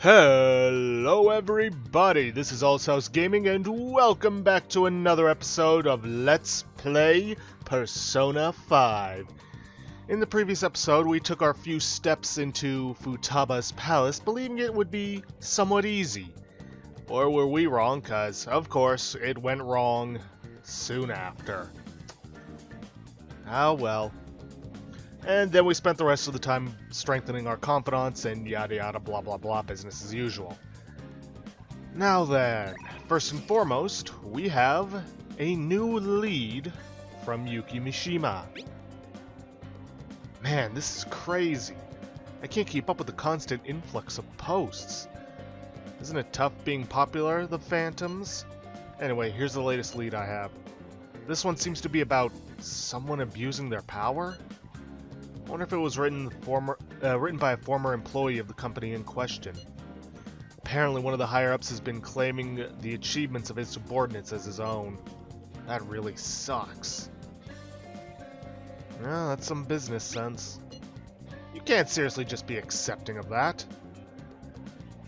Hello everybody, this is Allshouse Gaming and welcome back to another episode of Let's Play Persona 5. In the previous episode, we took our few steps into Futaba's palace, believing it would be somewhat easy. Or were we wrong, cause, of course, it went wrong soon after. Ah well. And then we spent the rest of the time strengthening our confidence and yada yada blah blah blah, business as usual. Now then, first and foremost, we have a new lead from Yuki Mishima. Man, this is crazy. I can't keep up with the constant influx of posts. Isn't it tough being popular, the Phantoms? Anyway, here's the latest lead I have. This one seems to be about someone abusing their power? I wonder if it was written by a former employee of the company in question. Apparently one of the higher-ups has been claiming the achievements of his subordinates as his own. That really sucks. Well, that's some business sense. You can't seriously just be accepting of that.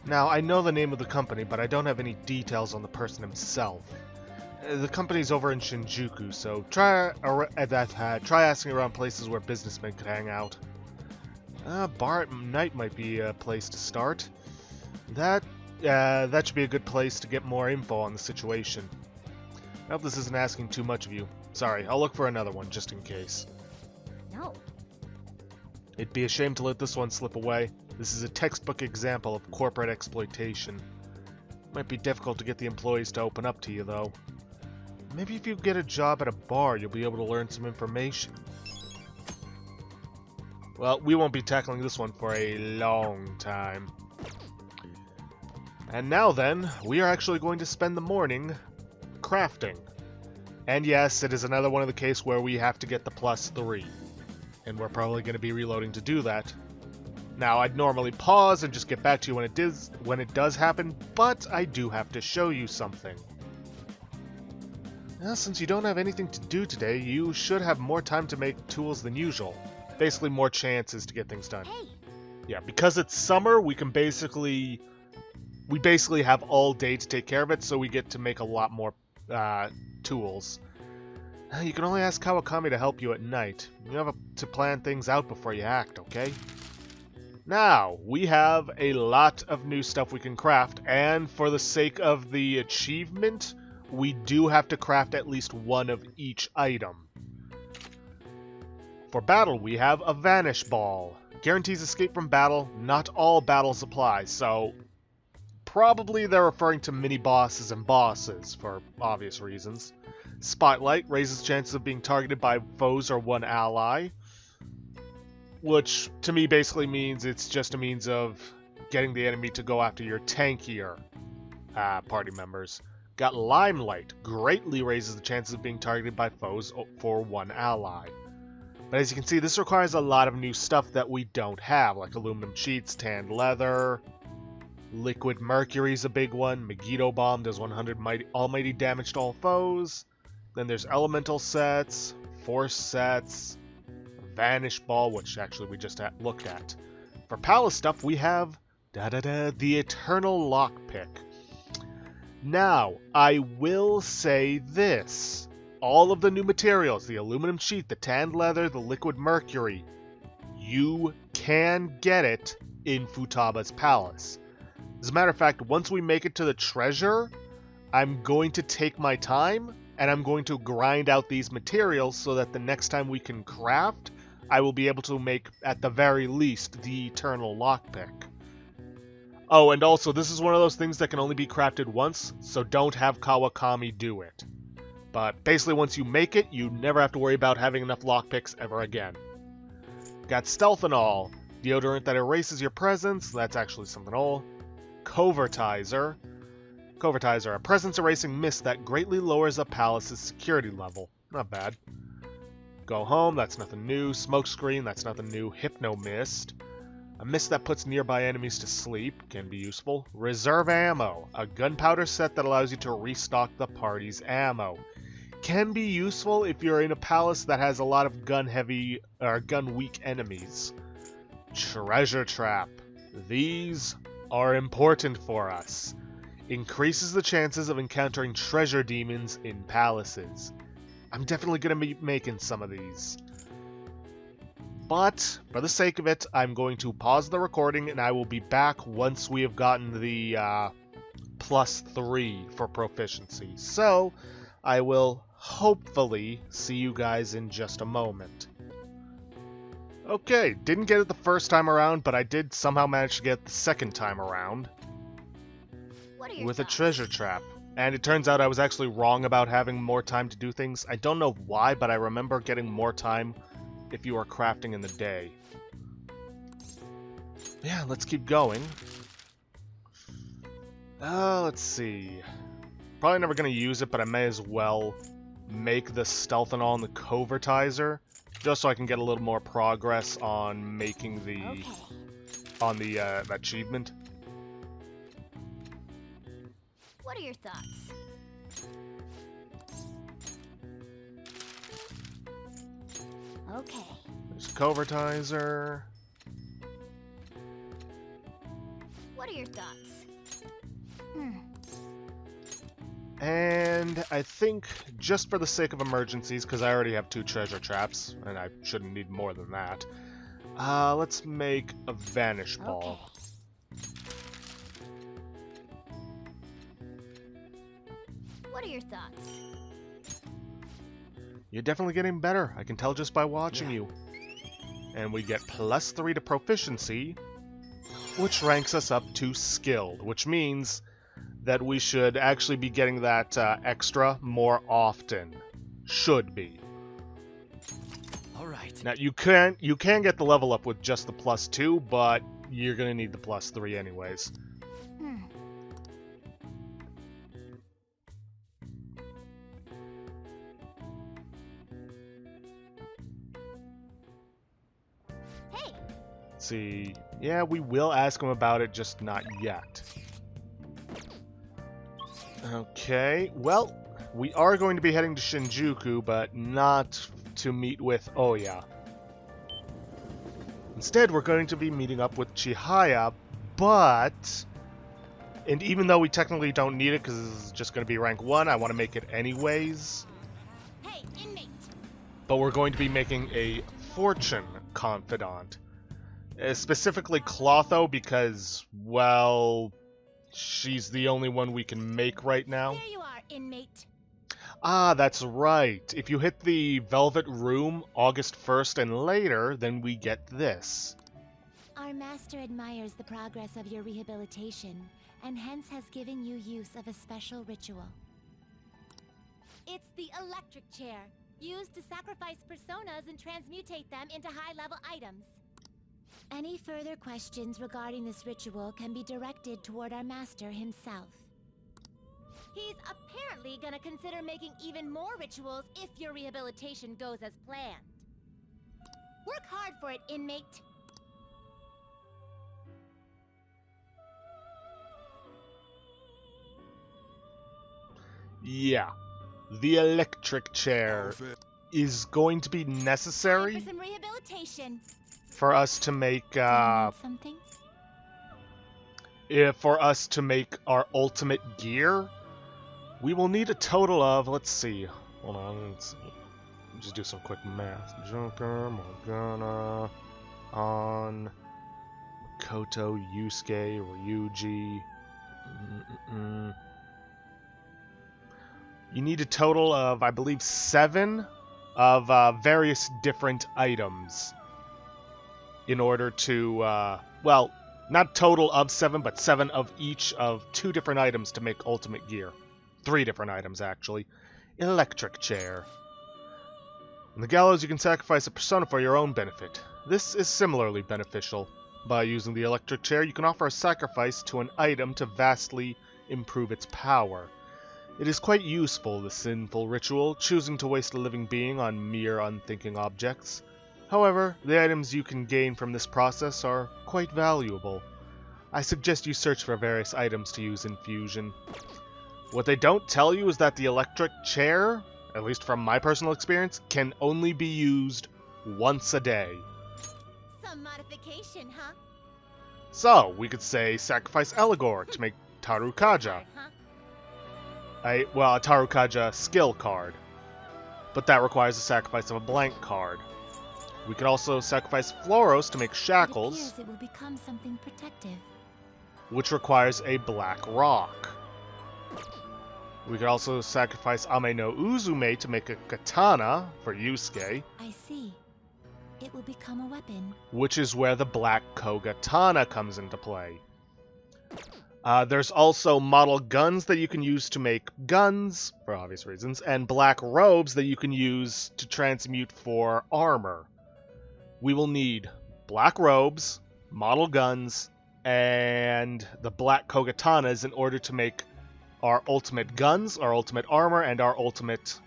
Now, I know the name of the company, but I don't have any details on the person himself. The company's over in Shinjuku, so try asking around places where businessmen could hang out. Bar at night might be a place to start. That should be a good place to get more info on the situation. I hope this isn't asking too much of you. Sorry, I'll look for another one just in case. No. It'd be a shame to let this one slip away. This is a textbook example of corporate exploitation. Might be difficult to get the employees to open up to you, though. Maybe if you get a job at a bar, you'll be able to learn some information. Well, we won't be tackling this one for a long time. And now then, we are actually going to spend the morning crafting. And yes, it is another one of the cases where we have to get the +3. And we're probably going to be reloading to do that. Now, I'd normally pause and just get back to you when it does happen, but I do have to show you something. Well, since you don't have anything to do today, you should have more time to make tools than usual. Basically, more chances to get things done. Hey. Yeah, because it's summer, we basically have all day to take care of it, so we get to make a lot more tools. You can only ask Kawakami to help you at night. You have to plan things out before you act, okay? Now, we have a lot of new stuff we can craft, and for the sake of the achievement, we do have to craft at least one of each item. For battle, we have a Vanish Ball. Guarantees escape from battle. Not all battles apply, so probably they're referring to mini-bosses and bosses, for obvious reasons. Spotlight raises chances of being targeted by foes or one ally, which to me basically means it's just a means of getting the enemy to go after your tankier party members. Got Limelight, greatly raises the chances of being targeted by foes for one ally. But as you can see, this requires a lot of new stuff that we don't have, like aluminum sheets, tanned leather, liquid mercury's a big one, Megiddo Bomb does 100 almighty damage to all foes, then there's elemental sets, force sets, Vanish Ball, which actually we just looked at. For palace stuff, we have the Eternal Lockpick. Now, I will say this. All of the new materials, the aluminum sheet, the tanned leather, the liquid mercury, you can get it in Futaba's palace. As a matter of fact, once we make it to the treasure, I'm going to take my time and I'm going to grind out these materials so that the next time we can craft, I will be able to make, at the very least, the Eternal Lockpick. Oh, and also, this is one of those things that can only be crafted once, so don't have Kawakami do it. But basically, once you make it, you never have to worry about having enough lockpicks ever again. Got Stealthanol, deodorant that erases your presence, that's actually something old. Covertizer, a presence-erasing mist that greatly lowers a palace's security level. Not bad. Go Home, that's nothing new. Smokescreen, that's nothing new. Hypno Mist. A mist that puts nearby enemies to sleep, can be useful. Reserve Ammo, a gunpowder set that allows you to restock the party's ammo. Can be useful if you're in a palace that has a lot of gun-heavy or gun-weak enemies. Treasure Trap. These are important for us. Increases the chances of encountering treasure demons in palaces. I'm definitely going to be making some of these. But, for the sake of it, I'm going to pause the recording and I will be back once we have gotten the +3 for proficiency. So, I will hopefully see you guys in just a moment. Okay, didn't get it the first time around, but I did somehow manage to get it the second time around. With a treasure trap. And it turns out I was actually wrong about having more time to do things. I don't know why, but I remember getting more time if you are crafting in the day. Yeah, let's keep going. Let's see. Probably never going to use it, but I may as well make the stealth and all in the covertizer, just so I can get a little more progress on making the achievement. What are your thoughts? Okay. There's covertizer. What are your thoughts? And I think, just for the sake of emergencies, because I already have 2 treasure traps, and I shouldn't need more than that, let's make a vanish ball. Okay. What are your thoughts? You're definitely getting better. I can tell just by watching you. And we get +3 to proficiency, which ranks us up to skilled, which means that we should actually be getting that extra more often. Should be. Alright. Now you can get the level up with just the +2, but you're gonna need the +3 anyways. Hey. See, yeah, we will ask him about it, just not yet. Okay, well, we are going to be heading to Shinjuku, but not to meet with Oya. Instead, we're going to be meeting up with Chihaya, but... And even though we technically don't need it, because this is just going to be rank 1, I want to make it anyways. Hey, inmate. But we're going to be making a fortune confidant. Specifically Clotho, because, well... she's the only one we can make right now. There you are, inmate. Ah, that's right. If you hit the Velvet Room August 1st and later, then we get this. Our master admires the progress of your rehabilitation, and hence has given you use of a special ritual. It's the electric chair, used to sacrifice personas and transmutate them into high-level items. Any further questions regarding this ritual can be directed toward our master himself. He's apparently gonna consider making even more rituals if your rehabilitation goes as planned. Work hard for it, inmate. Yeah. The electric chair is going to be necessary Time for some rehabilitation. for us to make Something? for us to make our ultimate gear. We will need a total of, let's see. Hold on, let's just do some quick math. Joker, Morgana, On, Makoto, Yusuke, Ryuji. You need a total of, I believe, 7 of various different items in order to, well, not total of 7, but 7 of each of 2 different items to make ultimate gear. 3 different items, actually. Electric chair. In the gallows, you can sacrifice a persona for your own benefit. This is similarly beneficial. By using the electric chair, you can offer a sacrifice to an item to vastly improve its power. It is quite useful, this sinful ritual, choosing to waste a living being on mere unthinking objects. However, the items you can gain from this process are quite valuable. I suggest you search for various items to use in fusion. What they don't tell you is that the electric chair, at least from my personal experience, can only be used once a day. Some modification, huh? So, we could say sacrifice Eligor to make Tarukaja. Huh? Well, a Tarukaja skill card. But that requires the sacrifice of a blank card. We could also sacrifice Floros to make It Shackles, appears it will become something protective. which requires a black rock. We could also sacrifice Ame no Uzume to make a katana for Yusuke, I see. It will become a weapon. which is where the black Kogatana comes into play. There's also model guns that you can use to make guns, for obvious reasons, and black robes that you can use to transmute for armor. We will need black robes, model guns, and the black Kogatanas in order to make our ultimate guns, our ultimate armor, and our ultimate,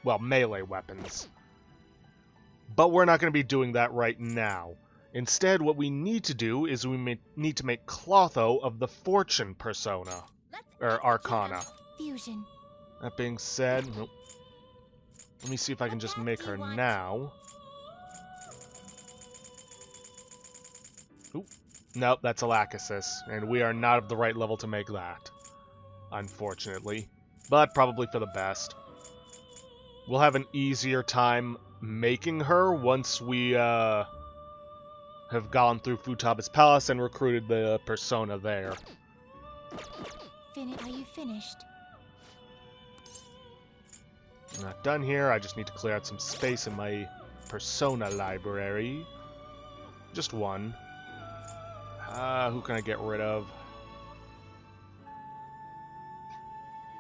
well, melee weapons. But we're not going to be doing that right now. Instead, what we need to do is we need to make Clotho of the Fortune persona, or Arcana. Fusion. That being said, let me see if I can just make her now. Oop. Nope, that's Alacasis, and we are not of the right level to make that, unfortunately. But probably for the best. We'll have an easier time making her once we, have gone through Futaba's palace and recruited the persona there. Are you finished? I'm not done here, I just need to clear out some space in my persona library. Just one. Who can I get rid of?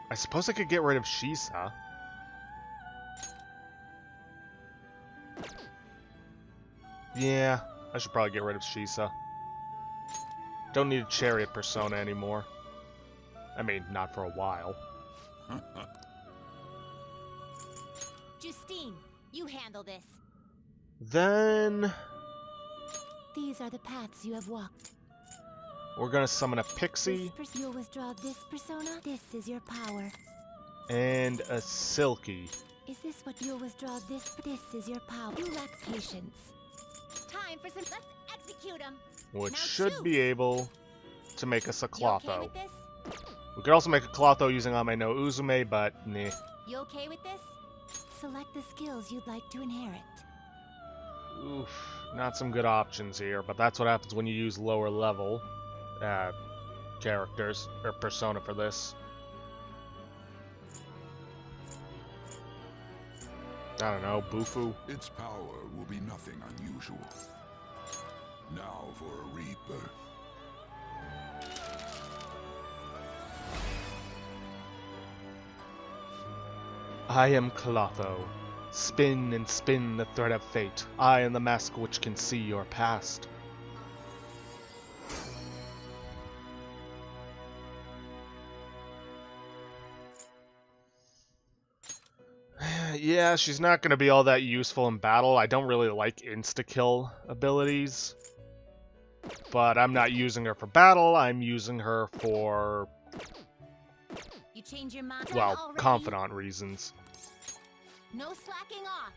I suppose I could get rid of Shisa. Yeah, I should probably get rid of Shisa. Don't need a chariot persona anymore. I mean, not for a while. Justine, you handle this. Then These are the paths you have walked. we're gonna summon a Pixie You'll withdraw this persona. This is your power. and a Silky. Is this what you'll withdraw this? This is your power. You lack patience. Time for some. Let's execute them. Which Now should choose. be able to make us a You okay Clotho. with this? We could also make a Clotho using Ame no Uzume, but nah. You okay with this? Select the skills you'd like to inherit. Oof, not some good options here, but that's what happens when you use lower level characters, or persona for this. I don't know, Bufu. Its power will be nothing unusual. Now for a rebirth. I am Clotho. Spin and spin the thread of fate. I am the mask which can see your past. Yeah, she's not going to be all that useful in battle. I don't really like insta-kill abilities. But I'm not using her for battle, I'm using her for, You change your mind well, already? confidant reasons. No slacking off.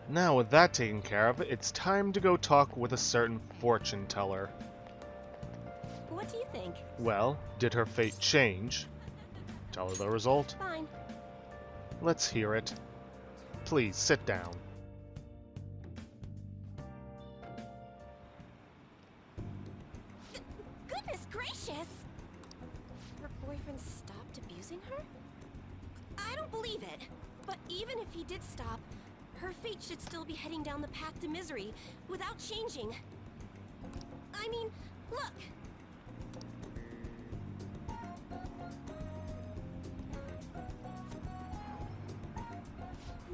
Now, with that taken care of, it's time to go talk with a certain fortune teller. What do you think? Well, did her fate change? Tell her the result. Fine. Let's hear it. Please, sit down. Goodness gracious! Her boyfriend stopped abusing her? I don't believe it. But even if he did stop, her fate should still be heading down the path to misery without changing. I mean, look!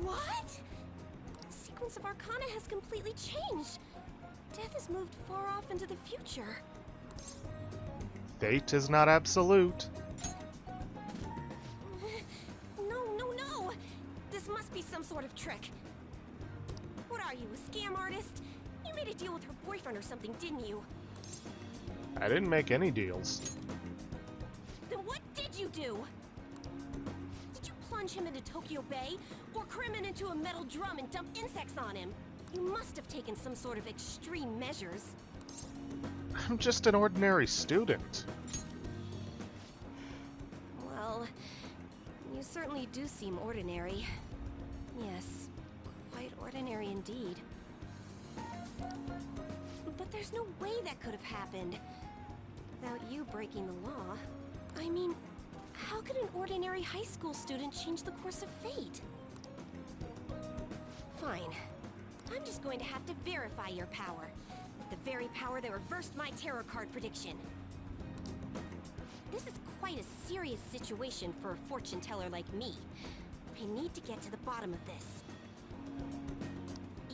What? The sequence of Arcana has completely changed. Death has moved far off into the future. Fate is not absolute. No! This must be some sort of trick. What are you, a scam artist? You made a deal with her boyfriend or something, didn't you? I didn't make any deals. Then what did you do? Did you plunge him into Tokyo Bay, or cram him into a metal drum and dump insects on him. You must have taken some sort of extreme measures. I'm just an ordinary student. Well, you certainly do seem ordinary. Yes, quite ordinary indeed. But there's no way that could have happened without you breaking the law. I mean, how could an ordinary high school student change the course of fate? Fine. I'm just going to have to verify your power. The very power that reversed my tarot card prediction. This is quite a serious situation for a fortune teller like me. I need to get to the bottom of this.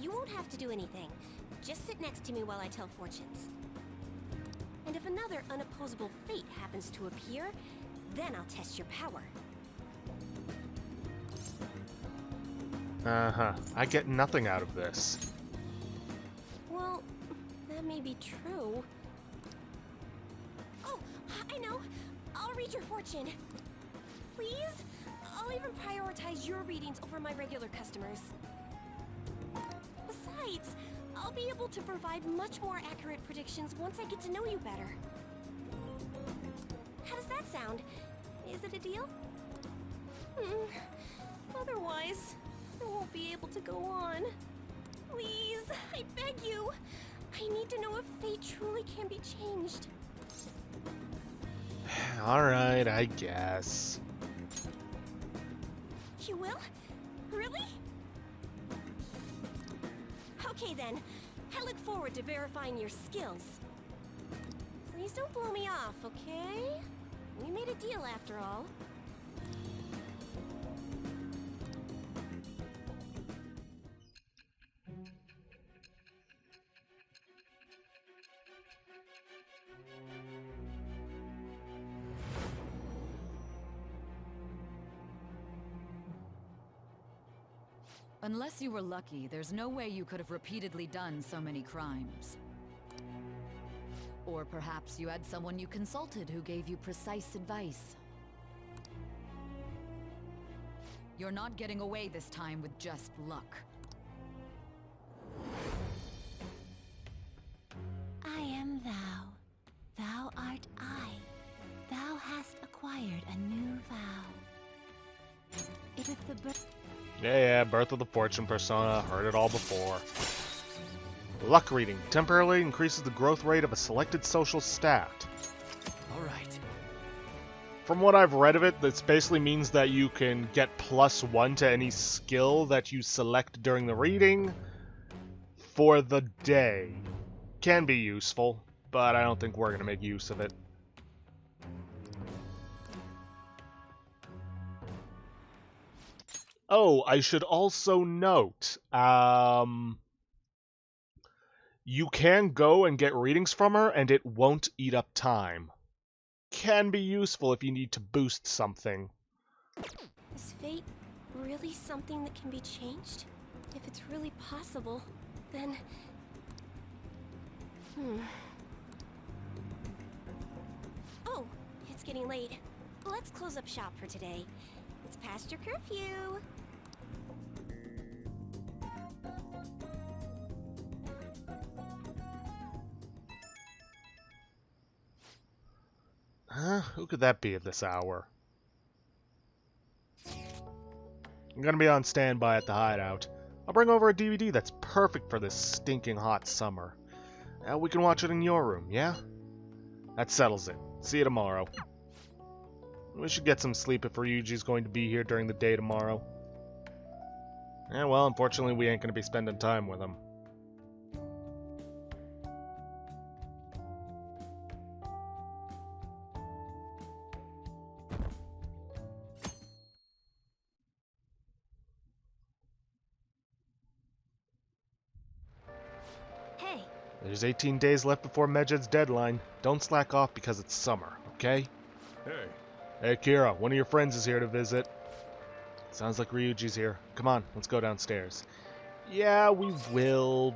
You won't have to do anything. Just sit next to me while I tell fortunes. And if another unopposable fate happens to appear, then I'll test your power. Uh-huh. I get nothing out of this. Well, that may be true. Oh, I know. I'll read your fortune. Please? I'll even prioritize your readings over my regular customers. Besides, I'll be able to provide much more accurate predictions once I get to know you better. How does that sound? Is it a deal? Otherwise, I won't be able to go on. Please, I beg you. I need to know if fate truly can be changed. Alright, I guess. You will? Really? Okay then. I look forward to verifying your skills. Please don't blow me off, okay? We made a deal after all. Unless you were lucky, there's no way you could have repeatedly done so many crimes. Or perhaps you had someone you consulted who gave you precise advice. You're not getting away this time with just luck. I am thou. Thou art I. Thou hast acquired a new vow. If the birth... Yeah, Birth of the Fortune persona. Heard it all before. Luck reading. Temporarily increases the growth rate of a selected social stat. Alright. From what I've read of it, this basically means that you can get +1 to any skill that you select during the reading for the day. Can be useful, but I don't think we're going to make use of it. Oh, I should also note, you can go and get readings from her, and it won't eat up time. Can be useful if you need to boost something. Is fate really something that can be changed? If it's really possible, then... Oh, it's getting late. Let's close up shop for today. It's past your curfew. Who could that be at this hour? I'm gonna be on standby at the hideout. I'll bring over a DVD that's perfect for this stinking hot summer. We can watch it in your room, yeah? That settles it. See you tomorrow. We should get some sleep if Ryuji's going to be here during the day tomorrow. Well, unfortunately we ain't gonna be spending time with him. Hey, There's 18 days left before Medjed's deadline. Don't slack off because it's summer, okay? Hey, Hey Kira, one of your friends is here to visit. Sounds like Ryuji's here. Come on, let's go downstairs. Yeah, we will,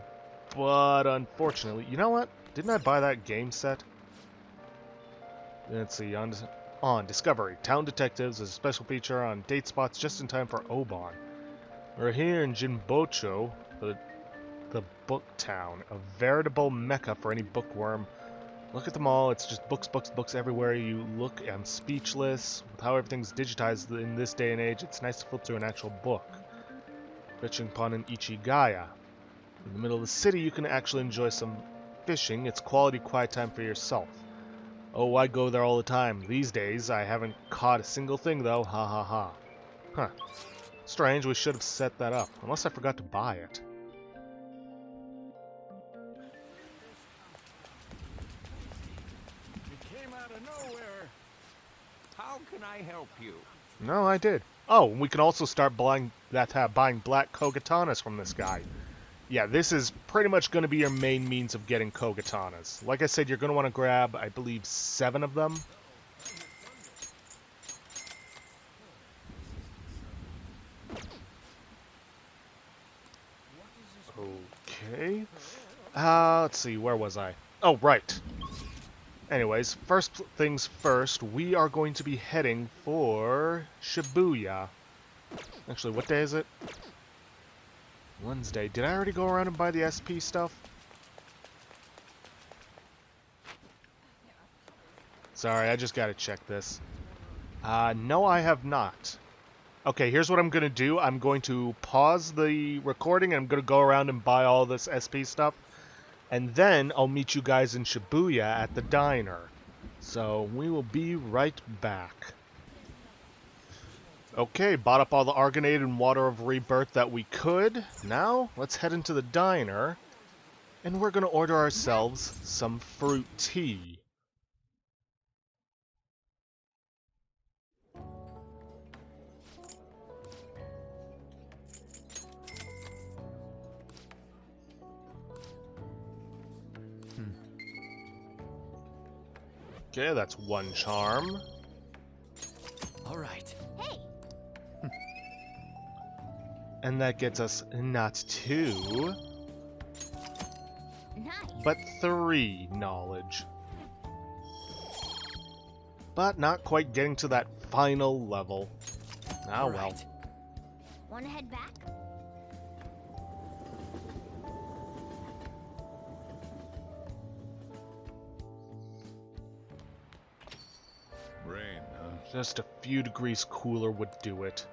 but unfortunately... You know what? Didn't I buy that game set? Let's see, On Discovery, Town Detectives is a special feature on date spots just in time for Oban. We're here in Jinbocho, the book town, a veritable mecca for any bookworm. Look at them all, it's just books, books, books everywhere you look. I'm speechless. With how everything's digitized in this day and age, it's nice to flip through an actual book. Fishing upon an Ichigaya. In the middle of the city, you can actually enjoy some fishing. It's quality quiet time for yourself. Oh, I go there all the time. These days, I haven't caught a single thing, though. Ha ha ha. Huh. Strange, we should have set that up. Unless I forgot to buy it. You came out of nowhere. How can I help you? No, I did. Oh, we can also start buying black Kogatanas from this guy. Yeah, this is pretty much going to be your main means of getting Kogatanas. Like I said, you're going to want to grab, I believe, 7 of them. Okay. Let's see, where was I? Oh, right. Anyways, first things first, we are going to be heading for Shibuya. Actually, what day is it? Wednesday. Did I already go around and buy the SP stuff? Sorry, I just gotta check this. No, I have not. Okay, here's what I'm gonna do. I'm going to pause the recording and I'm gonna go around and buy all this SP stuff. And then I'll meet you guys in Shibuya at the diner. So we will be right back. Okay, bought up all the Argonate and Water of Rebirth that we could. Now, let's head into the diner. And we're going to order ourselves some fruit tea. Okay, that's 1 charm. All right. Hey! And that gets us not 2, Nice! but 3 knowledge. But not quite getting to that final level. Ah, All well. right. Wanna head back? Rain, huh? Just a few degrees cooler would do it.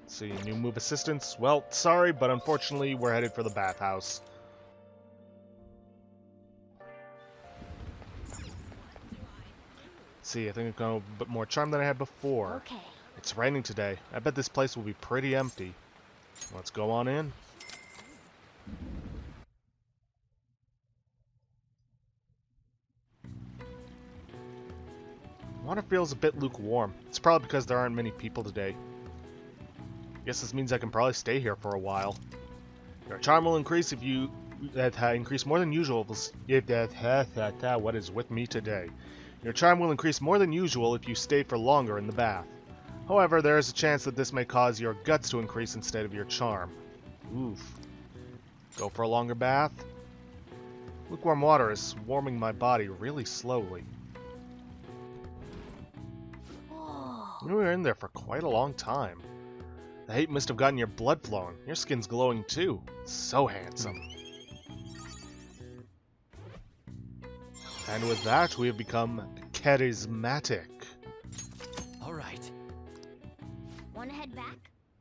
See, new move assistance. Well, sorry, but unfortunately, we're headed for the bathhouse. See, I think I've got a bit more charm than I had before. Okay. It's raining today. I bet this place will be pretty empty. Let's go on in. Water feels a bit lukewarm. It's probably because there aren't many people today. Guess this means I can probably stay here for a while. Your charm will increase if you increase more than usual. What is with me today? Your charm will increase more than usual if you stay for longer in the bath. However, there is a chance that this may cause your guts to increase instead of your charm. Oof. Go for a longer bath? Lukewarm water is warming my body really slowly. Whoa. We were in there for quite a long time. The heat must have gotten your blood flowing. Your skin's glowing too. So handsome. And with that, we have become charismatic. All right. Wanna head back?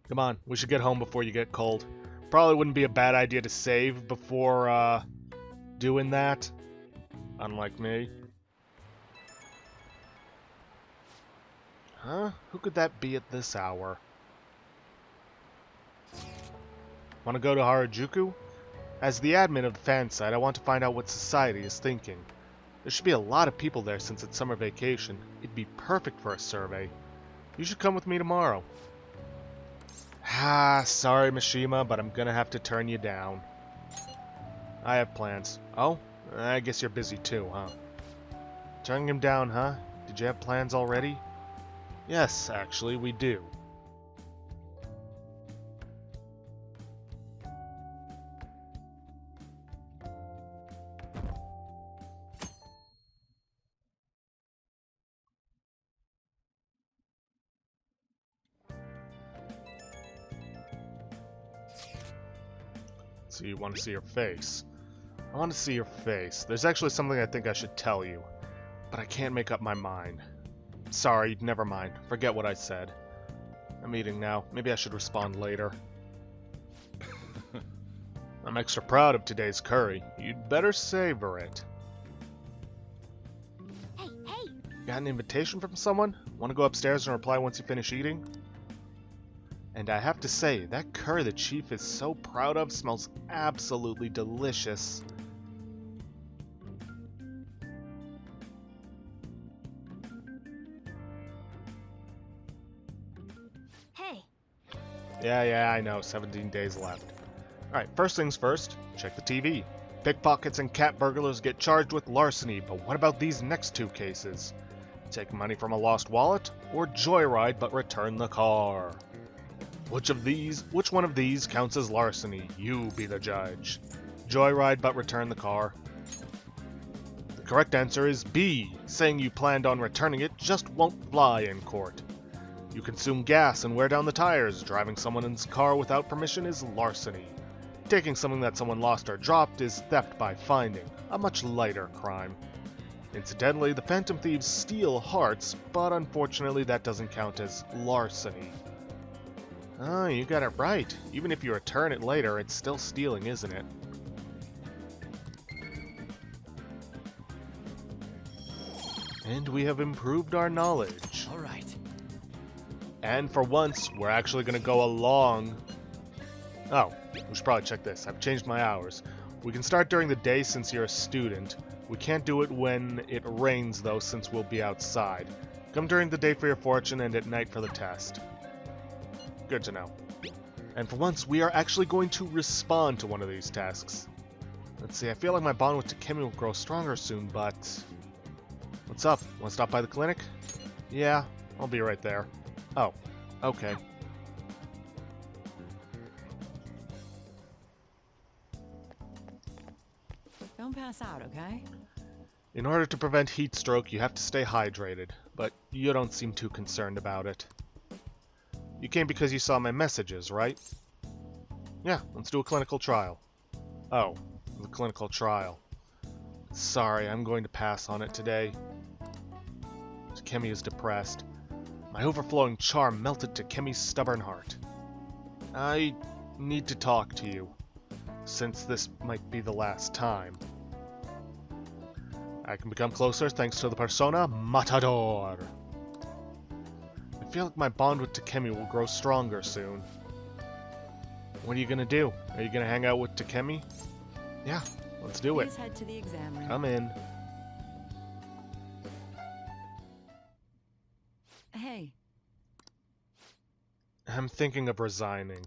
Come on, we should get home before you get cold. Probably wouldn't be a bad idea to save before, doing that. Unlike me. Huh? Who could that be at this hour? Want to go to Harajuku? As the admin of the fan site, I want to find out what society is thinking. There should be a lot of people there since it's summer vacation. It'd be perfect for a survey. You should come with me tomorrow. Ah, sorry Mishima, but I'm gonna have to turn you down. I have plans. Oh? I guess you're busy too, huh? Turning him down, huh? Did you have plans already? Yes, actually, we do. So you want to see your face. I want to see your face. There's actually something I think I should tell you, but I can't make up my mind. Sorry, never mind. Forget what I said. I'm eating now. Maybe I should respond later. I'm extra proud of today's curry. You'd better savor it. Hey, hey! Got an invitation from someone? Want to go upstairs and reply once you finish eating? And I have to say, that curry the chief is so proud of smells absolutely delicious. Hey! Yeah, I know. 17 days left. Alright, first things first, check the TV. Pickpockets and cat burglars get charged with larceny, but what about these next two cases? Take money from a lost wallet, or joyride but return the car? Which one of these counts as larceny? You be the judge. Joyride but return the car. The correct answer is B. Saying you planned on returning it just won't fly in court. You consume gas and wear down the tires. Driving someone's car without permission is larceny. Taking something that someone lost or dropped is theft by finding, a much lighter crime. Incidentally, the Phantom Thieves steal hearts, but unfortunately that doesn't count as larceny. Oh, you got it right. Even if you return it later, it's still stealing, isn't it? And we have improved our knowledge. All right. And for once, we're actually going to go along. Oh, we should probably check this. I've changed my hours. We can start during the day since you're a student. We can't do it when it rains, though, since we'll be outside. Come during the day for your fortune and at night for the test. Good to know. And for once, we are actually going to respond to one of these tasks. Let's see, I feel like my bond with Takemi will grow stronger soon, but... What's up? Want to stop by the clinic? Yeah, I'll be right there. Oh, okay. Don't pass out, okay? In order to prevent heat stroke, you have to stay hydrated, but you don't seem too concerned about it. You came because you saw my messages, right? Yeah, let's do a clinical trial. Oh, the clinical trial. Sorry, I'm going to pass on it today. Takemi is depressed. My overflowing charm melted Takemi's stubborn heart. I need to talk to you, since this might be the last time. I can become closer thanks to the persona Matador. I feel like my bond with Takemi will grow stronger soon. What are you gonna do? Are you gonna hang out with Takemi? Yeah, let's do it. Please head to the exam room. Come in. Hey, I'm thinking of resigning.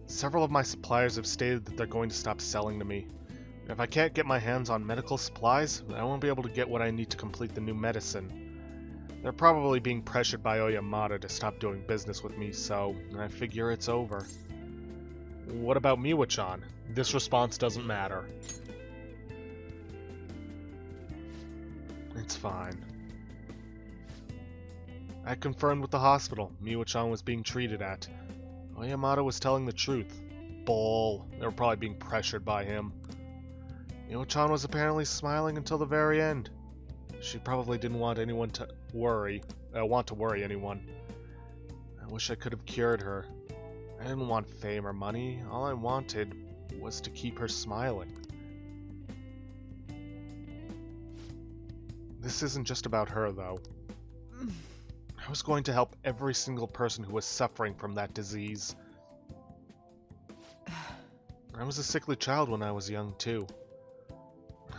Several of my suppliers have stated that they're going to stop selling to me. If I can't get my hands on medical supplies, I won't be able to get what I need to complete the new medicine. They're probably being pressured by Oyamada to stop doing business with me, so I figure it's over. What about Miwa-chan? This response doesn't matter. It's fine. I confirmed with the hospital Miwa-chan was being treated at. Oyamada was telling the truth. Bull. They were probably being pressured by him. Miwa-chan was apparently smiling until the very end. She probably didn't want anyone to worry. Anyone. I wish I could have cured her. I didn't want fame or money. All I wanted was to keep her smiling. This isn't just about her, though. I was going to help every single person who was suffering from that disease. I was a sickly child when I was young, too.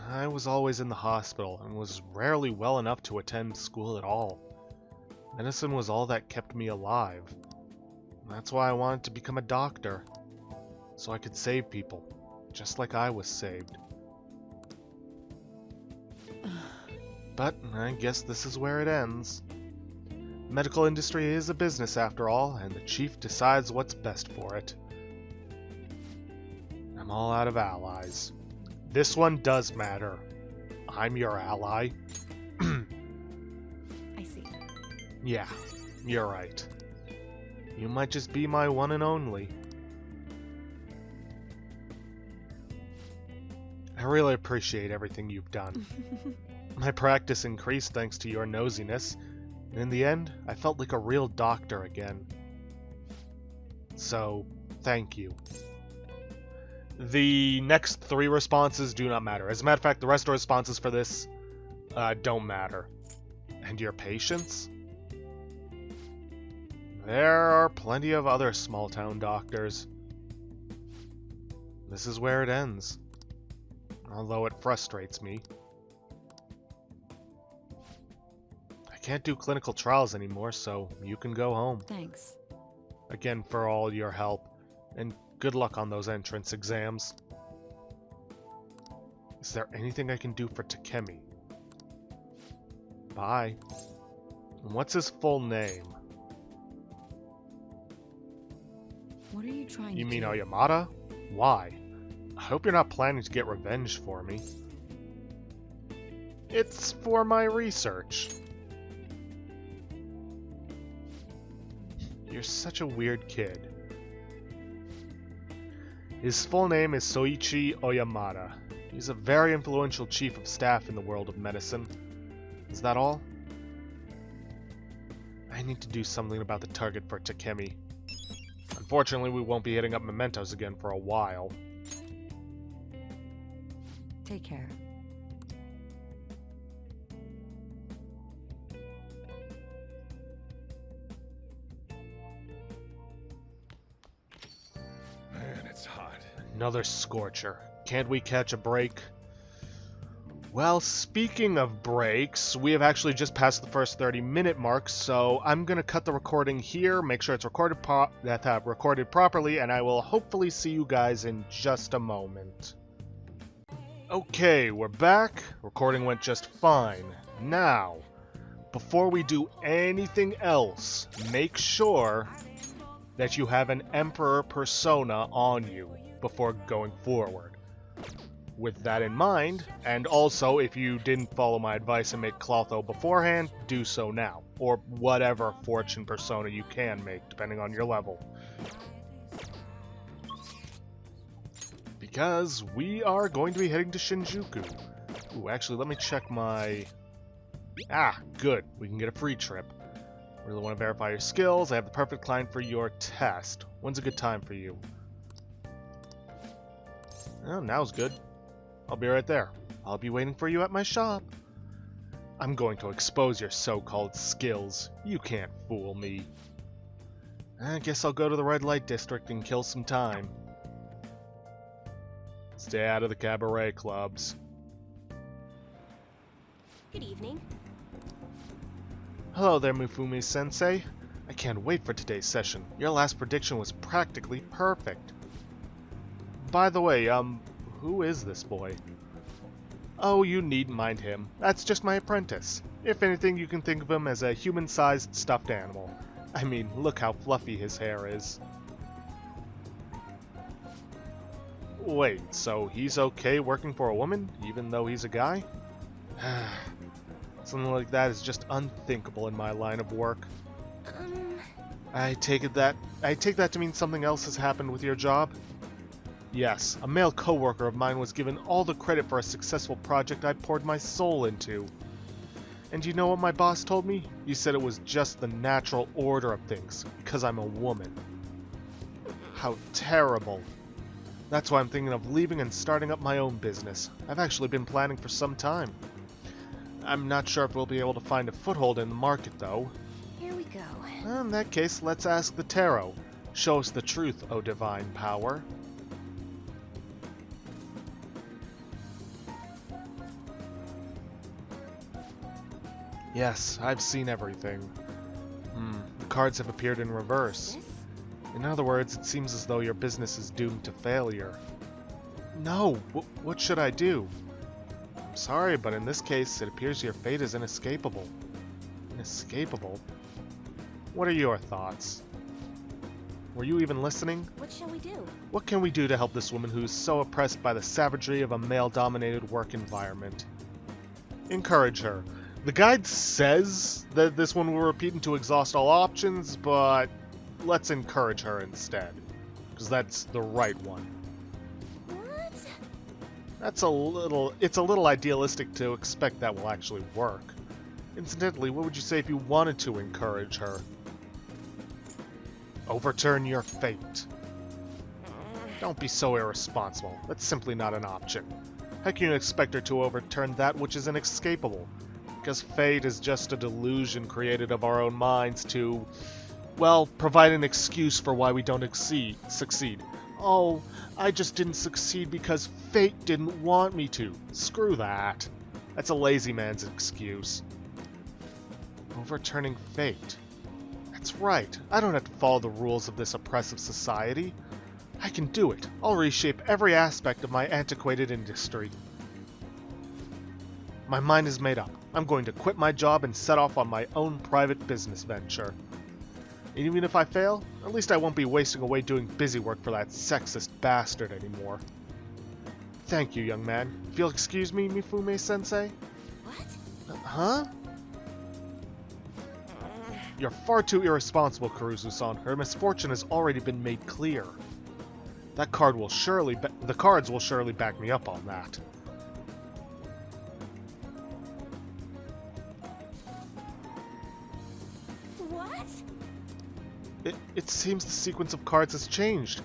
I was always in the hospital and was rarely well enough to attend school at all. Medicine was all that kept me alive. That's why I wanted to become a doctor, so I could save people, just like I was saved. But I guess this is where it ends. The medical industry is a business after all, and the chief decides what's best for it. I'm all out of allies. This one does matter. I'm your ally. I see. Yeah, you're right. You might just be my one and only. I really appreciate everything you've done. My practice increased thanks to your nosiness, and in the end, I felt like a real doctor again. So, thank you. The next 3 responses do not matter. As a matter of fact, the rest of the responses for this don't matter. And your patience? There are plenty of other small-town doctors. This is where it ends. Although it frustrates me. I can't do clinical trials anymore, so you can go home. Thanks. Again, for all your help, and good luck on those entrance exams. Is there anything I can do for Takemi? Bye. And what's his full name? What are you trying to do? You mean Oyamada? Why? I hope you're not planning to get revenge for me. It's for my research. You're such a weird kid. His full name is Soichi Oyamada. He's a very influential chief of staff in the world of medicine. Is that all? I need to do something about the target for Takemi. Unfortunately, we won't be hitting up mementos again for a while. Take care. Man, it's hot. Another scorcher. Can't we catch a break? Well, speaking of breaks, we have actually just passed the first 30-minute mark, so I'm going to cut the recording here, make sure it's recorded properly, and I will hopefully see you guys in just a moment. Okay, we're back. Recording went just fine. Now, before we do anything else, make sure that you have an Emperor persona on you before going forward. With that in mind, and also if you didn't follow my advice and make Clotho beforehand, do so now. Or whatever fortune persona you can make, depending on your level. Because we are going to be heading to Shinjuku. Ooh, actually, let me check my... Ah, good. We can get a free trip. Really want to verify your skills. I have the perfect client for your test. When's a good time for you? Oh, now's good. I'll be right there. I'll be waiting for you at my shop. I'm going to expose your so-called skills. You can't fool me. I guess I'll go to the red light district and kill some time. Stay out of the cabaret clubs. Good evening. Hello there, Mufumi-sensei. I can't wait for today's session. Your last prediction was practically perfect. By the way, who is this boy? Oh, you needn't mind him. That's just my apprentice. If anything, you can think of him as a human-sized stuffed animal. I mean, look how fluffy his hair is. Wait, so he's okay working for a woman, even though he's a guy? Something like that is just unthinkable in my line of work. I take that to mean something else has happened with your job? Yes, a male coworker of mine was given all the credit for a successful project I poured my soul into. And you know what my boss told me? He said it was just the natural order of things, because I'm a woman. How terrible. That's why I'm thinking of leaving and starting up my own business. I've actually been planning for some time. I'm not sure if we'll be able to find a foothold in the market, though. Here we go. In that case, let's ask the tarot. Show us the truth, O divine power. Yes, I've seen everything. The cards have appeared in reverse. This? In other words, it seems as though your business is doomed to failure. No! What should I do? I'm sorry, but in this case, it appears your fate is inescapable. Inescapable? What are your thoughts? Were you even listening? What shall we do? What can we do to help this woman who is so oppressed by the savagery of a male-dominated work environment? Encourage her. The guide says that this one will repeat to exhaust all options, but let's encourage her instead. Because that's the right one. What? it's a little idealistic to expect that will actually work. Incidentally, what would you say if you wanted to encourage her? Overturn your fate. Don't be so irresponsible. That's simply not an option. How can you expect her to overturn that which is inescapable? Because fate is just a delusion created of our own minds to, well, provide an excuse for why we don't succeed. Oh, I just didn't succeed because fate didn't want me to. Screw that. That's a lazy man's excuse. Overturning fate. That's right. I don't have to follow the rules of this oppressive society. I can do it. I'll reshape every aspect of my antiquated industry. My mind is made up. I'm going to quit my job and set off on my own private business venture. And even if I fail, at least I won't be wasting away doing busy work for that sexist bastard anymore. Thank you, young man. If you'll excuse me, Mifume-sensei? What? Huh? You're far too irresponsible, Karuzu-san. Her misfortune has already been made clear. The cards will surely back me up on that. What? It seems the sequence of cards has changed.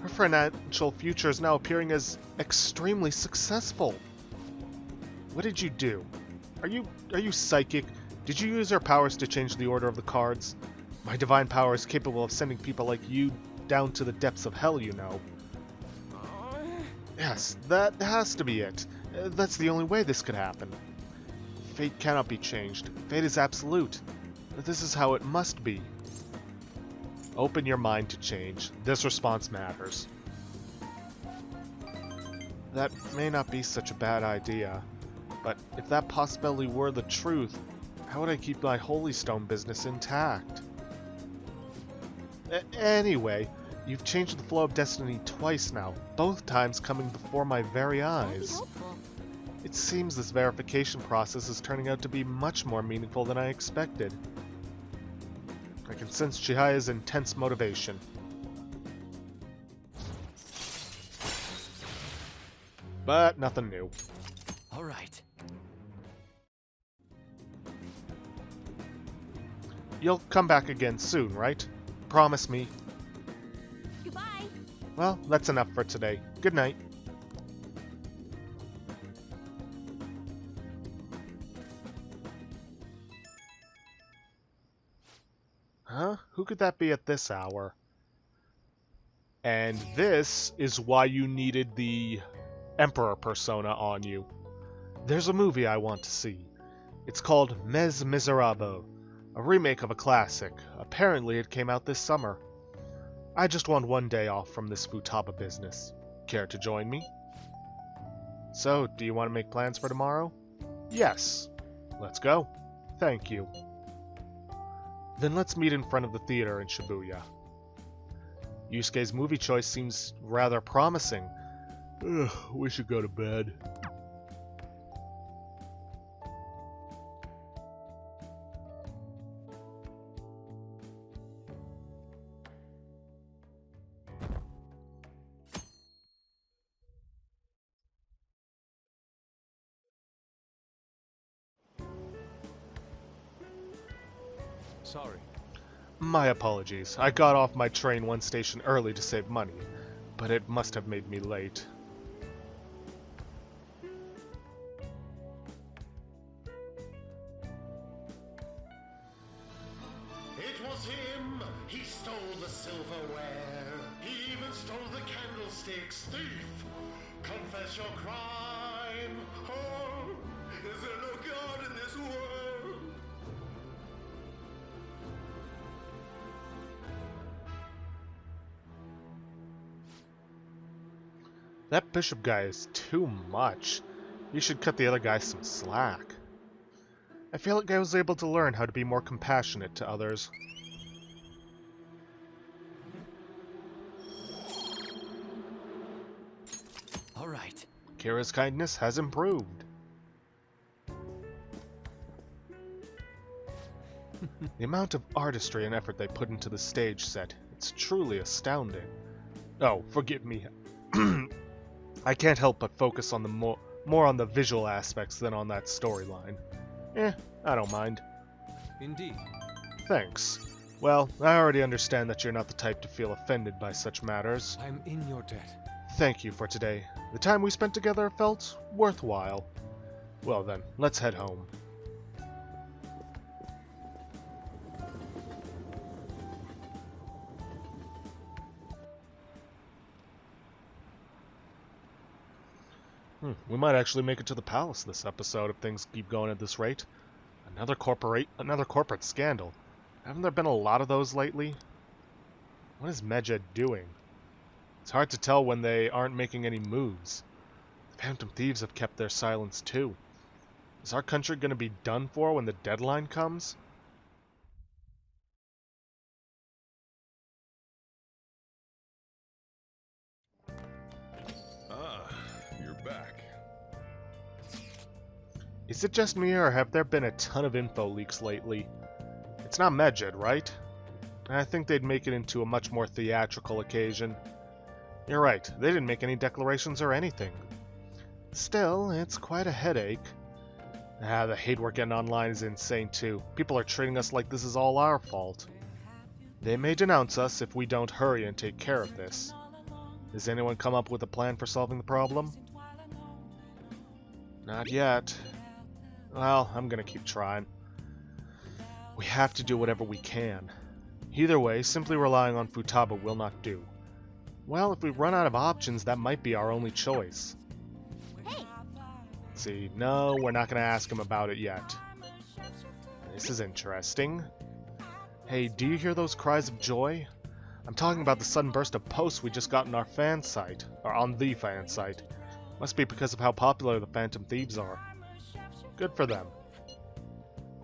Her financial future is now appearing as extremely successful. What did you do? Are you psychic? Did you use your powers to change the order of the cards? My divine power is capable of sending people like you down to the depths of hell, you know. Yes, that has to be it. That's the only way this could happen. Fate cannot be changed. Fate is absolute. This is how it must be. Open your mind to change. This response matters. That may not be such a bad idea, but if that possibility were the truth, how would I keep my Holy Stone business intact? Anyway, you've changed the flow of destiny twice now, both times coming before my very eyes. It seems this verification process is turning out to be much more meaningful than I expected. I can sense Chihiya's intense motivation. But nothing new. All right. You'll come back again soon, right? Promise me. Goodbye. Well, that's enough for today. Good night. Huh? Who could that be at this hour? And this is why you needed the Emperor persona on you. There's a movie I want to see. It's called Mes Miserables, a remake of a classic. Apparently it came out this summer. I just want one day off from this Futaba business. Care to join me? So, do you want to make plans for tomorrow? Yes. Let's go. Thank you. Then let's meet in front of the theater in Shibuya. Yusuke's movie choice seems rather promising. Ugh, we should go to bed. Sorry. My apologies. I got off my train one station early to save money, but it must have made me late. It was him! He stole the silverware! He even stole the candlesticks! Thief! Confess your crime! Oh! Is there no God in this world? That bishop guy is too much. You should cut the other guy some slack. I feel like I was able to learn how to be more compassionate to others. All right. Kira's kindness has improved. The amount of artistry and effort they put into the stage set, it's truly astounding. Oh, forgive me. I can't help but focus on the more on the visual aspects than on that storyline. I don't mind. Indeed. Thanks. Well, I already understand that you're not the type to feel offended by such matters. I'm in your debt. Thank you for today. The time we spent together felt worthwhile. Well then, let's head home. We might actually make it to the palace this episode if things keep going at this rate. Another corporate scandal. Haven't there been a lot of those lately? What is Medjed doing? It's hard to tell when they aren't making any moves. The Phantom Thieves have kept their silence too. Is our country going to be done for when the deadline comes? You're back. Is it just me, or have there been a ton of info leaks lately? It's not Medjed, right? I think they'd make it into a much more theatrical occasion. You're right, they didn't make any declarations or anything. Still, it's quite a headache. The hate we're getting online is insane too. People are treating us like this is all our fault. They may denounce us if we don't hurry and take care of this. Has anyone come up with a plan for solving the problem? Not yet. Well, I'm gonna keep trying. We have to do whatever we can. Either way, simply relying on Futaba will not do. Well, if we run out of options, that might be our only choice. Hey! See, no, we're not gonna ask him about it yet. This is interesting. Hey, do you hear those cries of joy? I'm talking about the sudden burst of posts we just got on our fan site, or on the fan site. Must be because of how popular the Phantom Thieves are. Good for them.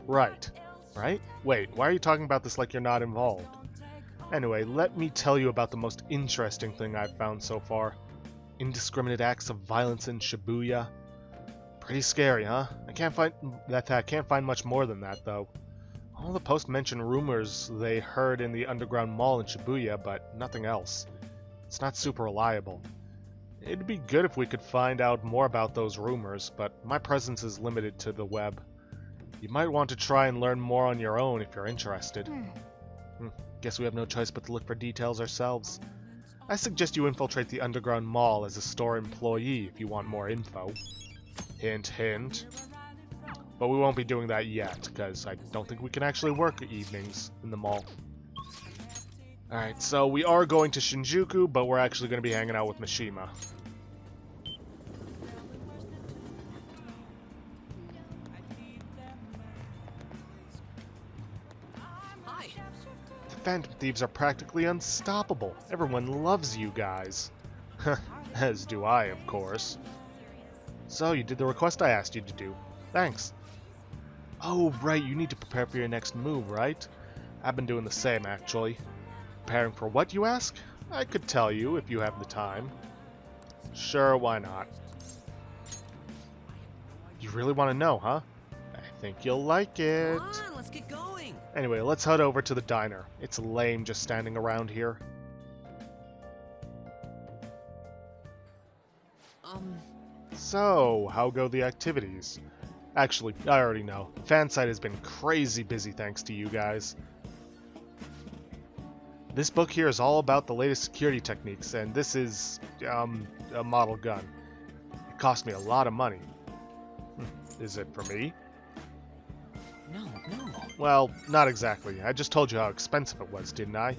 Right. Right? Wait, why are you talking about this like you're not involved? Anyway, let me tell you about the most interesting thing I've found so far. Indiscriminate acts of violence in Shibuya. Pretty scary, huh? I can't find much more than that, though. All the posts mention rumors they heard in the underground mall in Shibuya, but nothing else. It's not super reliable. It'd be good if we could find out more about those rumors, but my presence is limited to the web. You might want to try and learn more on your own if you're interested. Guess we have no choice but to look for details ourselves. I suggest you infiltrate the underground mall as a store employee if you want more info. Hint, hint. But we won't be doing that yet, because I don't think we can actually work evenings in the mall. Alright, so we are going to Shinjuku, but we're actually going to be hanging out with Mishima. Hi. The Phantom Thieves are practically unstoppable. Everyone loves you guys. As do I, of course. So, you did the request I asked you to do. Thanks. Oh, right, you need to prepare for your next move, right? I've been doing the same, actually. Preparing for what, you ask? I could tell you if you have the time. Sure, why not? You really want to know, huh? I think you'll like it. Come on, let's get going. Anyway, let's head over to the diner. It's lame just standing around here. So, how go the activities? Actually, I already know. Fansite has been crazy busy thanks to you guys. This book here is all about the latest security techniques, and this is, a model gun. It cost me a lot of money. Is it for me? No. Well, not exactly. I just told you how expensive it was, didn't I?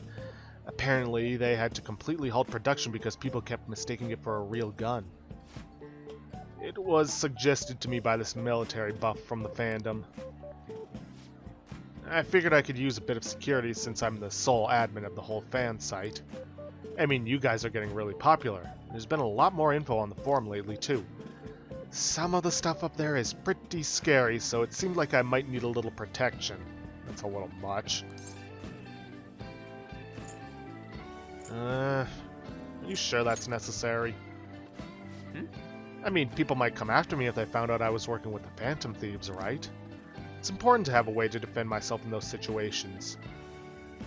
Apparently, they had to completely halt production because people kept mistaking it for a real gun. It was suggested to me by this military buff from the fandom. I figured I could use a bit of security since I'm the sole admin of the whole fan site. I mean, you guys are getting really popular. There's been a lot more info on the forum lately, too. Some of the stuff up there is pretty scary, so it seemed like I might need a little protection. That's a little much. Are you sure that's necessary? I mean, people might come after me if they found out I was working with the Phantom Thieves, right? It's important to have a way to defend myself in those situations.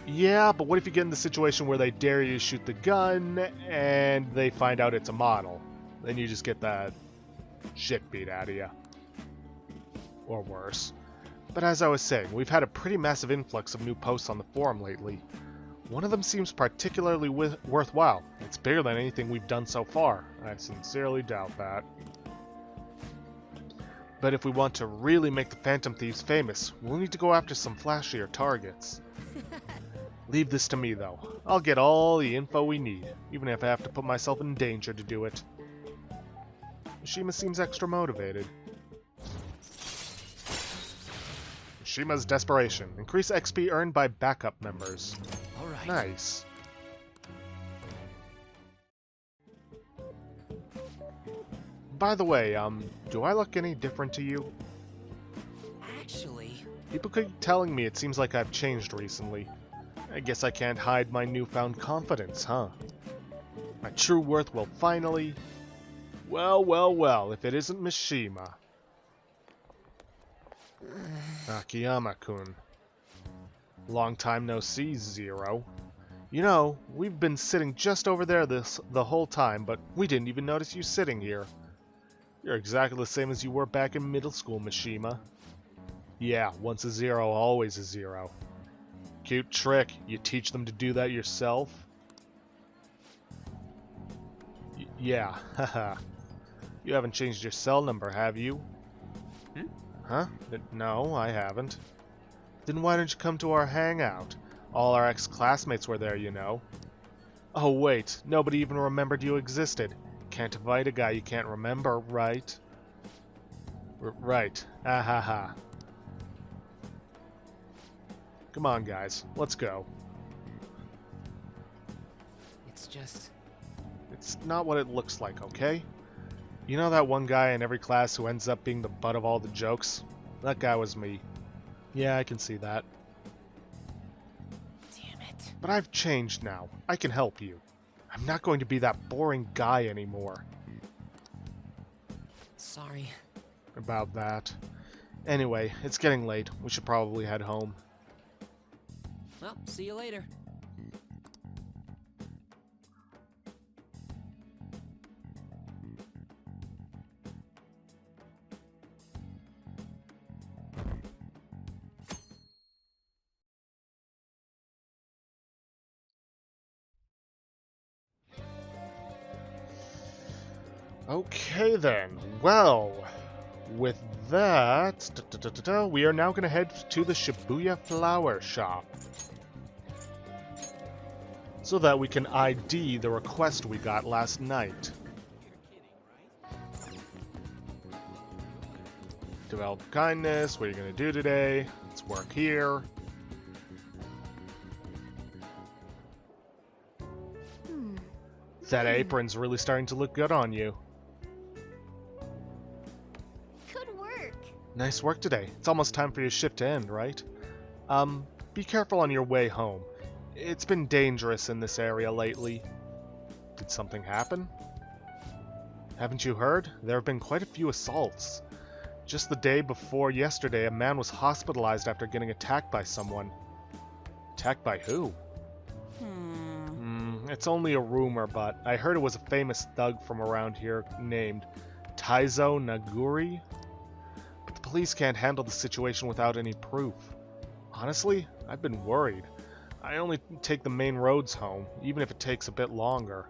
Yeah, but what if you get in the situation where they dare you to shoot the gun, and they find out it's a model? then you just get that shit beat out of you. Or worse. But as I was saying, we've had a pretty massive influx of new posts on the forum lately. One of them seems particularly worthwhile. It's bigger than anything we've done so far. I sincerely doubt that. But if we want to really make the Phantom Thieves famous, we'll need to go after some flashier targets. Leave this to me, though. I'll get all the info we need, even if I have to put myself in danger to do it. Mishima seems extra motivated. Mishima's Desperation. Increase XP earned by backup members. Alright. Nice. By the way, do I look any different to you? Actually, People keep telling me it seems like I've changed recently. I guess I can't hide my newfound confidence, huh? My true worth will finally... Well, if it isn't Mishima. Akiyama-kun. Long time no see, Zero. You know, we've been sitting just over there the whole time, but we didn't even notice you sitting here. You're exactly the same as you were back in middle school, Mishima. Yeah, once a zero, always a zero. Cute trick. You teach them to do that yourself? Yeah, haha. You haven't changed your cell number, have you? Huh? No, I haven't. Then why don't you come to our hangout? All our ex-classmates were there, you know. Oh wait, nobody even remembered you existed. Can't invite a guy you can't remember, right? Right. Ahaha. Come on, guys. Let's go. it's just... It's not what it looks like, okay? You know that one guy in every class who ends up being the butt of all the jokes? That guy was me. Yeah, I can see that. Damn it. But I've changed now. I can help you. I'm not going to be that boring guy anymore. Sorry. About that. Anyway, it's getting late. We should probably head home. Well, see you later. Okay then. Well, with that, we are now going to head to the Shibuya Flower Shop. So that we can ID the request we got last night. Develop kindness, what are you going to do today? Let's work here. That apron's really starting to look good on you. Good work. Nice work today. It's almost time for your shift to end, right? Be careful on your way home. It's been dangerous in this area lately. Did something happen? Haven't you heard? There have been quite a few assaults. Just the day before yesterday, a man was hospitalized after getting attacked by someone. Attacked by who? It's only a rumor, but I heard it was a famous thug from around here named Taizo Naguri. But the police can't handle the situation without any proof. Honestly, I've been worried. I only take the main roads home, even if it takes a bit longer.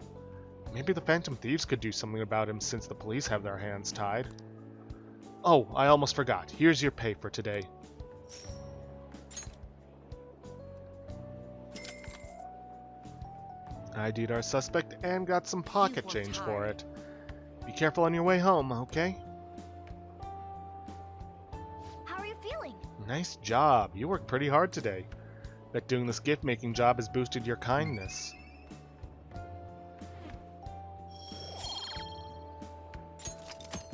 Maybe the Phantom Thieves could do something about him since the police have their hands tied. Oh, I almost forgot. Here's your pay for today. ID'd our suspect and got some pocket change for it. Be careful on your way home, okay? How are you feeling? Nice job. You worked pretty hard today. Bet doing this gift-making job has boosted your kindness.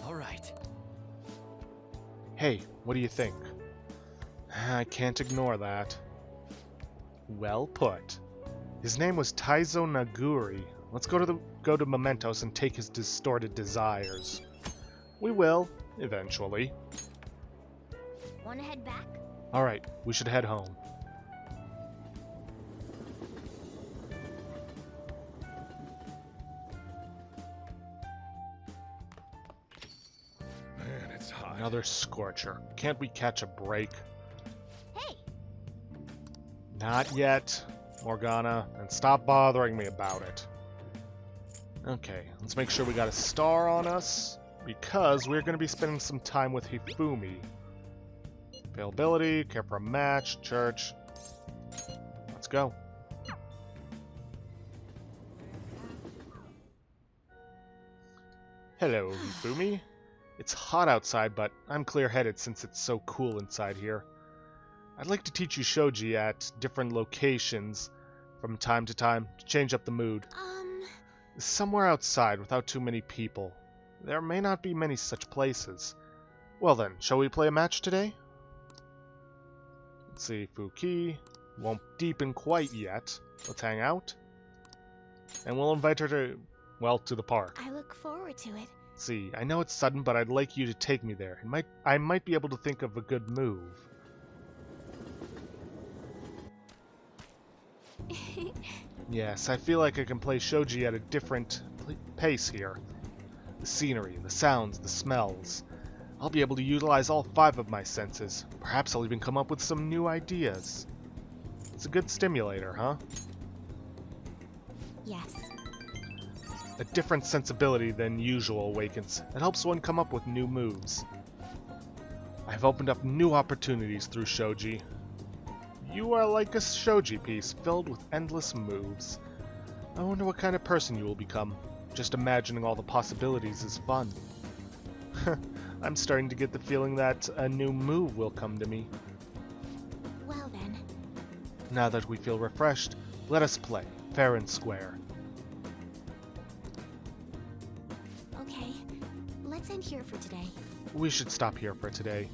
Alright. Hey, what do you think? I can't ignore that. Well put. His name was Taizo Naguri. Let's go to Mementos and take his distorted desires. We will, eventually. Wanna head back? Alright, we should head home. Another Scorcher. Can't we catch a break? Hey, Not yet, Morgana, and stop bothering me about it. Okay, let's make sure we got a star on us, because we're going to be spending some time with Hifumi. Availability, care for a match, church. Let's go. Hello, Hifumi. It's hot outside, but I'm clear-headed since it's so cool inside here. I'd like to teach you shogi at different locations from time to time to change up the mood. Somewhere outside without too many people. There may not be many such places. Well then, shall we play a match today? Let's see, Fuki won't deepen quite yet. Let's hang out. And we'll invite her to, well, to the park. I look forward to it. See, I know it's sudden, but I'd like you to take me there. I might be able to think of a good move. Yes, I feel like I can play shogi at a different pace here. The scenery, the sounds, the smells. I'll be able to utilize all 5 of my senses. Perhaps I'll even come up with some new ideas. It's a good stimulator, huh? Yes. A different sensibility than usual awakens. It helps one come up with new moves. I've opened up new opportunities through shogi. You are like a shogi piece filled with endless moves. I wonder what kind of person you will become. Just imagining all the possibilities is fun. I'm starting to get the feeling that a new move will come to me. Well then. Now that we feel refreshed, let us play, fair and square. Okay, let's end here for today. We should stop here for today.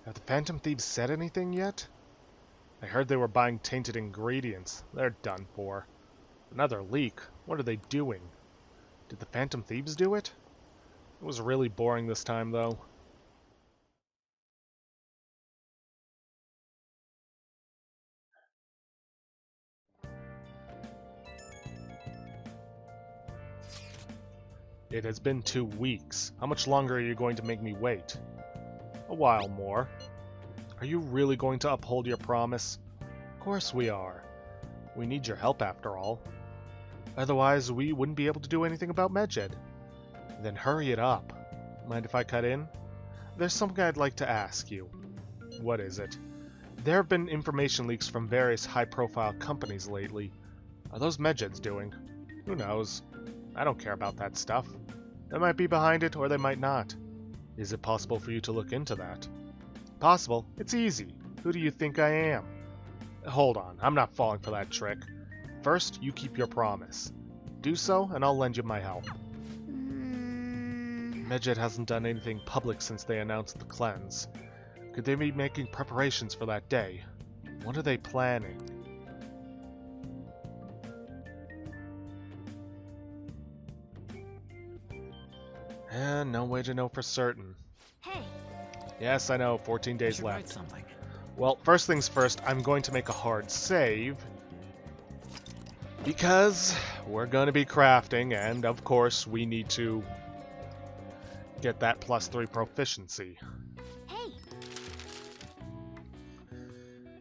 Have the Phantom Thieves said anything yet? I heard they were buying tainted ingredients. They're done for. Another leak? What are they doing? Did the Phantom Thieves do it? It was really boring this time, though. It has been 2 weeks. How much longer are you going to make me wait? A while more. Are you really going to uphold your promise? Of course we are. We need your help after all. Otherwise, we wouldn't be able to do anything about Medjed. Then hurry it up. Mind if I cut in? There's something I'd like to ask you. What is it? There have been information leaks from various high-profile companies lately. Are those Medjeds doing? Who knows? I don't care about that stuff. They might be behind it, or they might not. Is it possible for you to look into that? Possible? It's easy. Who do you think I am? Hold on, I'm not falling for that trick. First, you keep your promise. Do so, and I'll lend you my help. Medjed hasn't done anything public since they announced the cleanse. Could they be making preparations for that day? What are they planning? And no way to know for certain. Hey, Yes, I know, 14 days should write left. something. Well, first things first, I'm going to make a hard save. Because we're going to be crafting, and of course, we need to get that +3 proficiency. hey,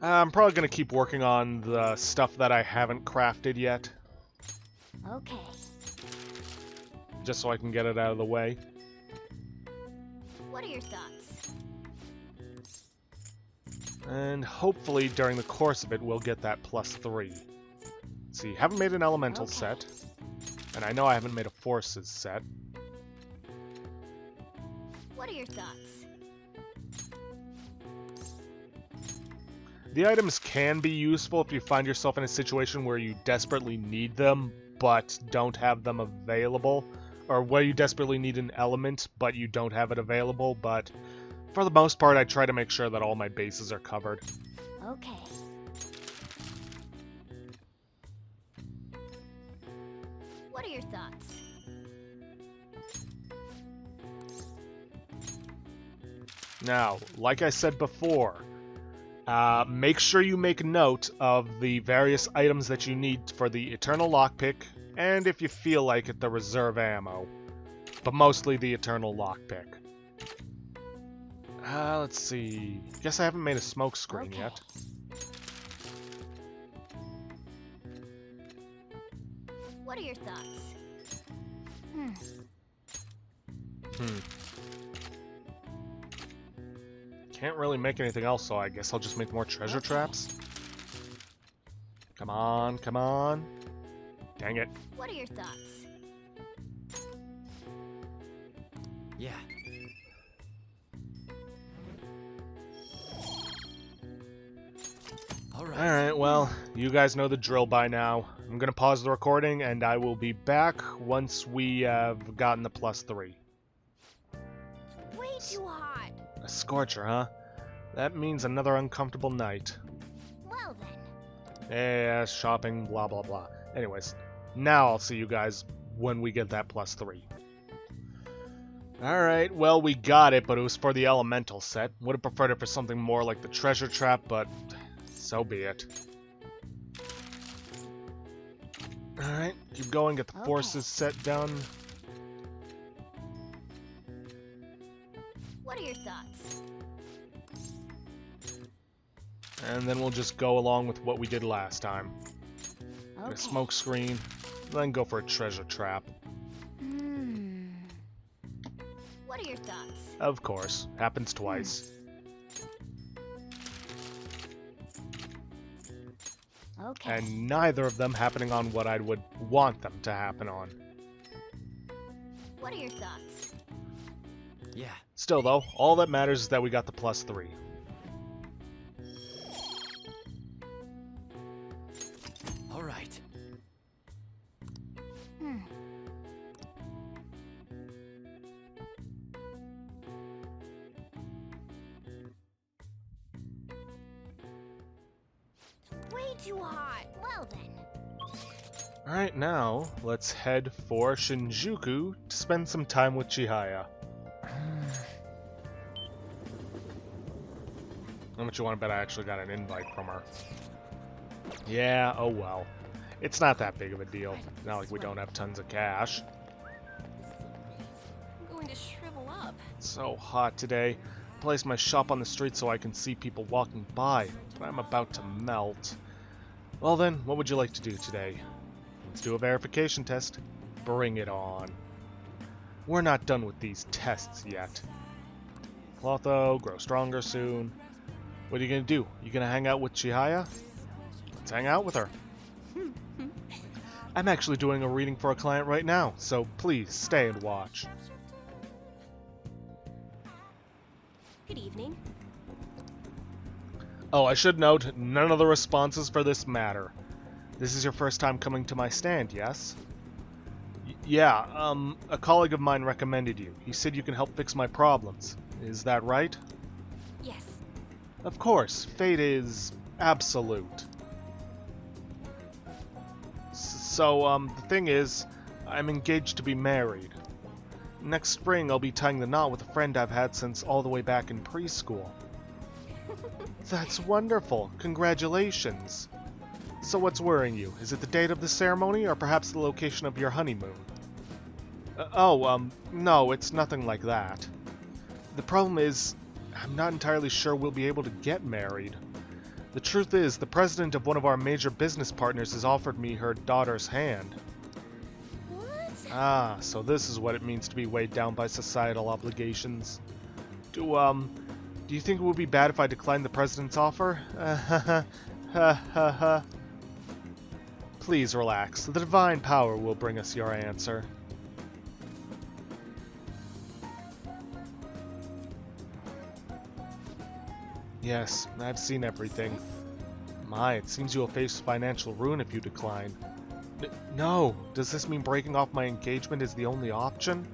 I'm probably going to keep working on the stuff that I haven't crafted yet, okay. just so I can get it out of the way. What are your thoughts? And hopefully, during the course of it, we'll get that +3. Let's see, haven't made an elemental Okay. set, and I know I haven't made a forces set. What are your thoughts? The items can be useful if you find yourself in a situation where you desperately need them, but don't have them available. Or where you desperately need an element, but you don't have it available, but for the most part, I try to make sure that all my bases are covered. Okay. What are your thoughts? Now, like I said before, make sure you make note of the various items that you need for the Eternal Lockpick, and if you feel like it, the reserve ammo. But mostly the Eternal Lockpick. Let's see. Guess I haven't made a smoke screen yet. What are your thoughts? Can't really make anything else, so I guess I'll just make more treasure traps. Come on, come on. Dang it. What are your thoughts? Yeah. Alright, well, you guys know the drill by now. I'm gonna pause the recording, and I will be back once we have gotten the +3. Way too hot. A scorcher, huh? That means another uncomfortable night. Well then. Yeah, shopping, blah blah blah. Anyways, now I'll see you guys when we get that +3. Alright, well, we got it, but it was for the elemental set. Would have preferred it for something more like the treasure trap, but so be it. Alright, keep going, get the forces set done. What are your thoughts? And then we'll just go along with what we did last time. Get a smoke screen, then go for a treasure trap. What are your thoughts? Of course, happens twice. Okay. And neither of them happening on what I would want them to happen on. What are your thoughts? Yeah. Still though, all that matters is that we got the +3. All right. Way too hot. Well then. Alright, now, let's head for Shinjuku to spend some time with Chihaya. How much you want to bet I actually got an invite from her? Yeah, oh well. It's not that big of a deal. Not like we don't have tons of cash. I'm going to shrivel up. It's so hot today. I placed my shop on the street so I can see people walking by, but I'm about to melt. Well then, what would you like to do today? Let's do a verification test. Bring it on. We're not done with these tests yet. Clotho, grow stronger soon. What are you gonna do? You gonna hang out with Chihaya? Let's hang out with her. I'm actually doing a reading for a client right now, so please stay and watch. Good evening. Oh, I should note, none of the responses for this matter. This is your first time coming to my stand, yes? Yeah, a colleague of mine recommended you. He said you can help fix my problems. Is that right? Yes. Of course, fate is absolute. So, the thing is, I'm engaged to be married. Next spring, I'll be tying the knot with a friend I've had since all the way back in preschool. That's wonderful. Congratulations. So what's worrying you? Is it the date of the ceremony, or perhaps the location of your honeymoon? No, it's nothing like that. The problem is, I'm not entirely sure we'll be able to get married. The truth is, the president of one of our major business partners has offered me her daughter's hand. What? Ah, so this is what it means to be weighed down by societal obligations. Do you think it would be bad if I declined the president's offer? Please relax. The divine power will bring us your answer. Yes, I've seen everything. My, it seems you'll face financial ruin if you decline. No! Does this mean breaking off my engagement is the only option?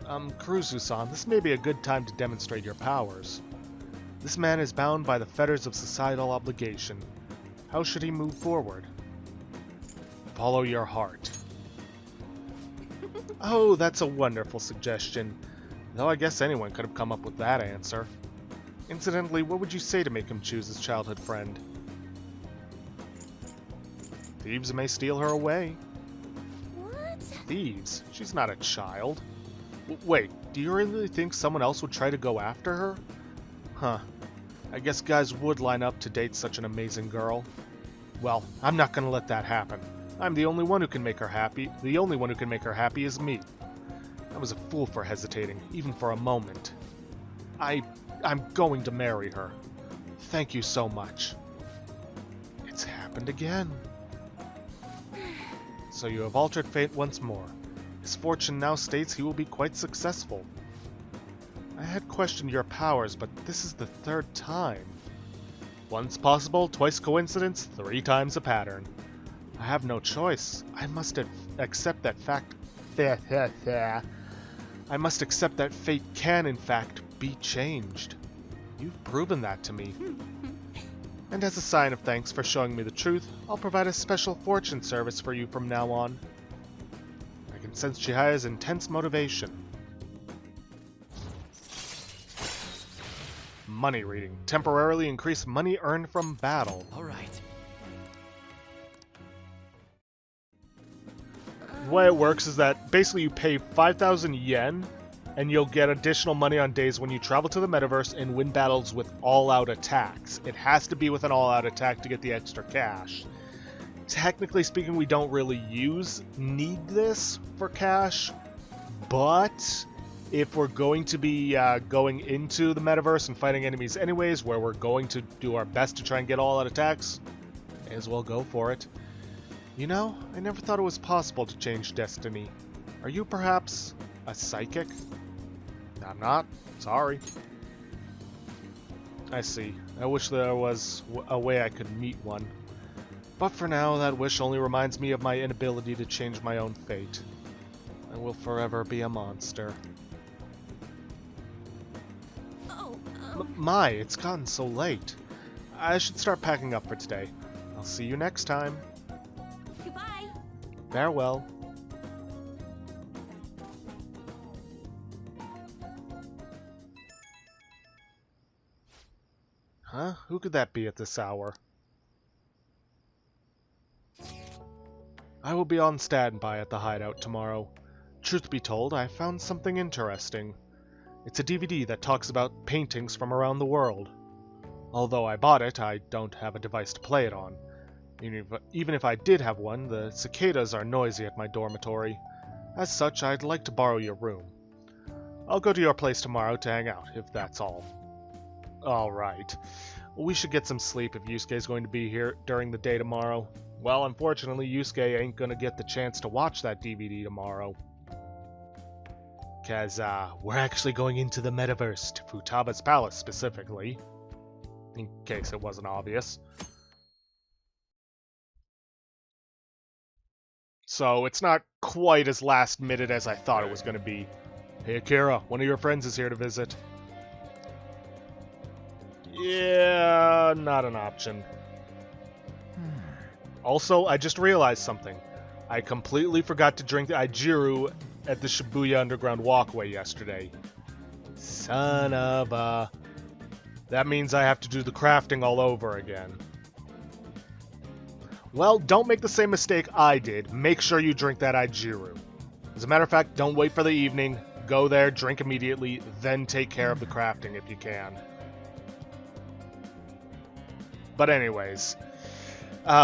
Kurusu-san, this may be a good time to demonstrate your powers. This man is bound by the fetters of societal obligation. How should he move forward? Follow your heart. Oh, that's a wonderful suggestion. Though I guess anyone could have come up with that answer. Incidentally, what would you say to make him choose his childhood friend? Thieves may steal her away. What? Thieves? She's not a child. Wait, do you really think someone else would try to go after her? Huh. I guess guys would line up to date such an amazing girl. Well, I'm not gonna let that happen. I'm the only one who can make her happy. The only one who can make her happy is me. I was a fool for hesitating, even for a moment. I'm going to marry her. Thank you so much. It's happened again. So you have altered fate once more. His fortune now states he will be quite successful. I had questioned your powers, but this is the third time. Once possible, twice coincidence, 3 times a pattern. I have no choice. I must accept that fact. I must accept that fate can, in fact, be changed. You've proven that to me. And as a sign of thanks for showing me the truth, I'll provide a special fortune service for you from now on. I can sense Chihiya's intense motivation. Money reading. Temporarily increase money earned from battle. All right. The way it works is that basically you pay 5,000 yen, and you'll get additional money on days when you travel to the metaverse and win battles with all-out attacks. It has to be with an all-out attack to get the extra cash. Technically speaking, we don't really need this for cash, but if we're going to be going into the metaverse and fighting enemies anyways, where we're going to do our best to try and get all-out attacks, may as well go for it. You know, I never thought it was possible to change destiny. Are you perhaps a psychic? I'm not. Sorry. I see. I wish there was a way I could meet one. But for now, that wish only reminds me of my inability to change my own fate. I will forever be a monster. Oh, My, it's gotten so late. I should start packing up for today. I'll see you next time. goodbye. Farewell. Huh? Who could that be at this hour? I will be on standby at the hideout tomorrow. Truth be told, I found something interesting. It's a DVD that talks about paintings from around the world. Although I bought it, I don't have a device to play it on. Even if I did have one, the cicadas are noisy at my dormitory. As such, I'd like to borrow your room. I'll go to your place tomorrow to hang out, if that's all. Alright. We should get some sleep if Yusuke's going to be here during the day tomorrow. Well, unfortunately, Yusuke ain't gonna get the chance to watch that DVD tomorrow. Cause, we're actually going into the metaverse, to Futaba's palace specifically. In case it wasn't obvious. So, it's not quite as last minute as I thought it was gonna be. Hey Akira, one of your friends is here to visit. Yeah, not an option. Also, I just realized something. I completely forgot to drink the Aijiru at the Shibuya Underground Walkway yesterday. Son of a... That means I have to do the crafting all over again. Well, don't make the same mistake I did. Make sure you drink that Aijiru. As a matter of fact, don't wait for the evening. Go there, drink immediately, then take care of the crafting if you can. But anyways,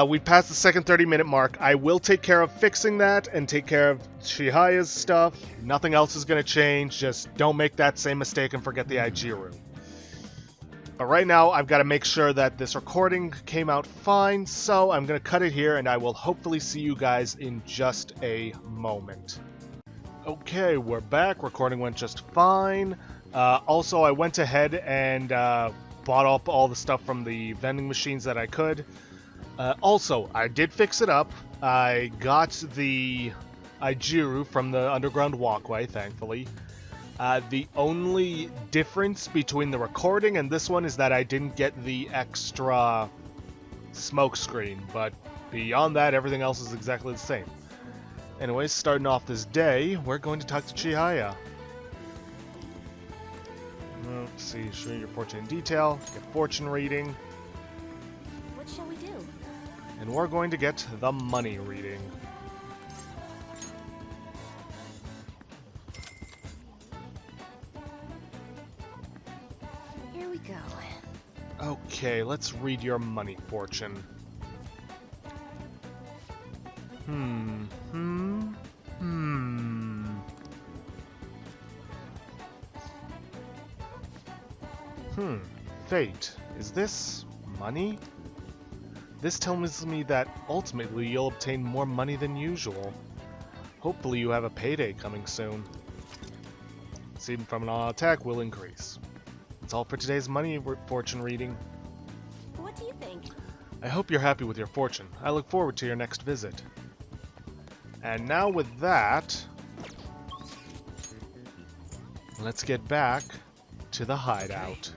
we passed the second 30-minute mark. I will take care of fixing that and take care of Chihiya's stuff. Nothing else is going to change. Just don't make that same mistake and forget the Aijiru. But right now, I've got to make sure that this recording came out fine, so I'm going to cut it here, and I will hopefully see you guys in just a moment. Okay, we're back. Recording went just fine. Also, I went ahead and bought up all the stuff from the vending machines that I could. Also, I did fix it up. I got the Aijiru from the underground walkway, thankfully. The only difference between the recording and this one is that I didn't get the extra smoke screen, but beyond that, everything else is exactly the same. Anyways, starting off this day, we're going to talk to Chihiya. Let's see, show your fortune in detail, get fortune reading, What shall we do? and we're going to get the money reading. Here we go. Okay, let's read your money fortune. Fate. Is this money? This tells me that ultimately you'll obtain more money than usual. Hopefully you have a payday coming soon. Receiving from an all-attack will increase. That's all for today's money fortune reading. What do you think? I hope you're happy with your fortune. I look forward to your next visit. And now with that, let's get back to the hideout.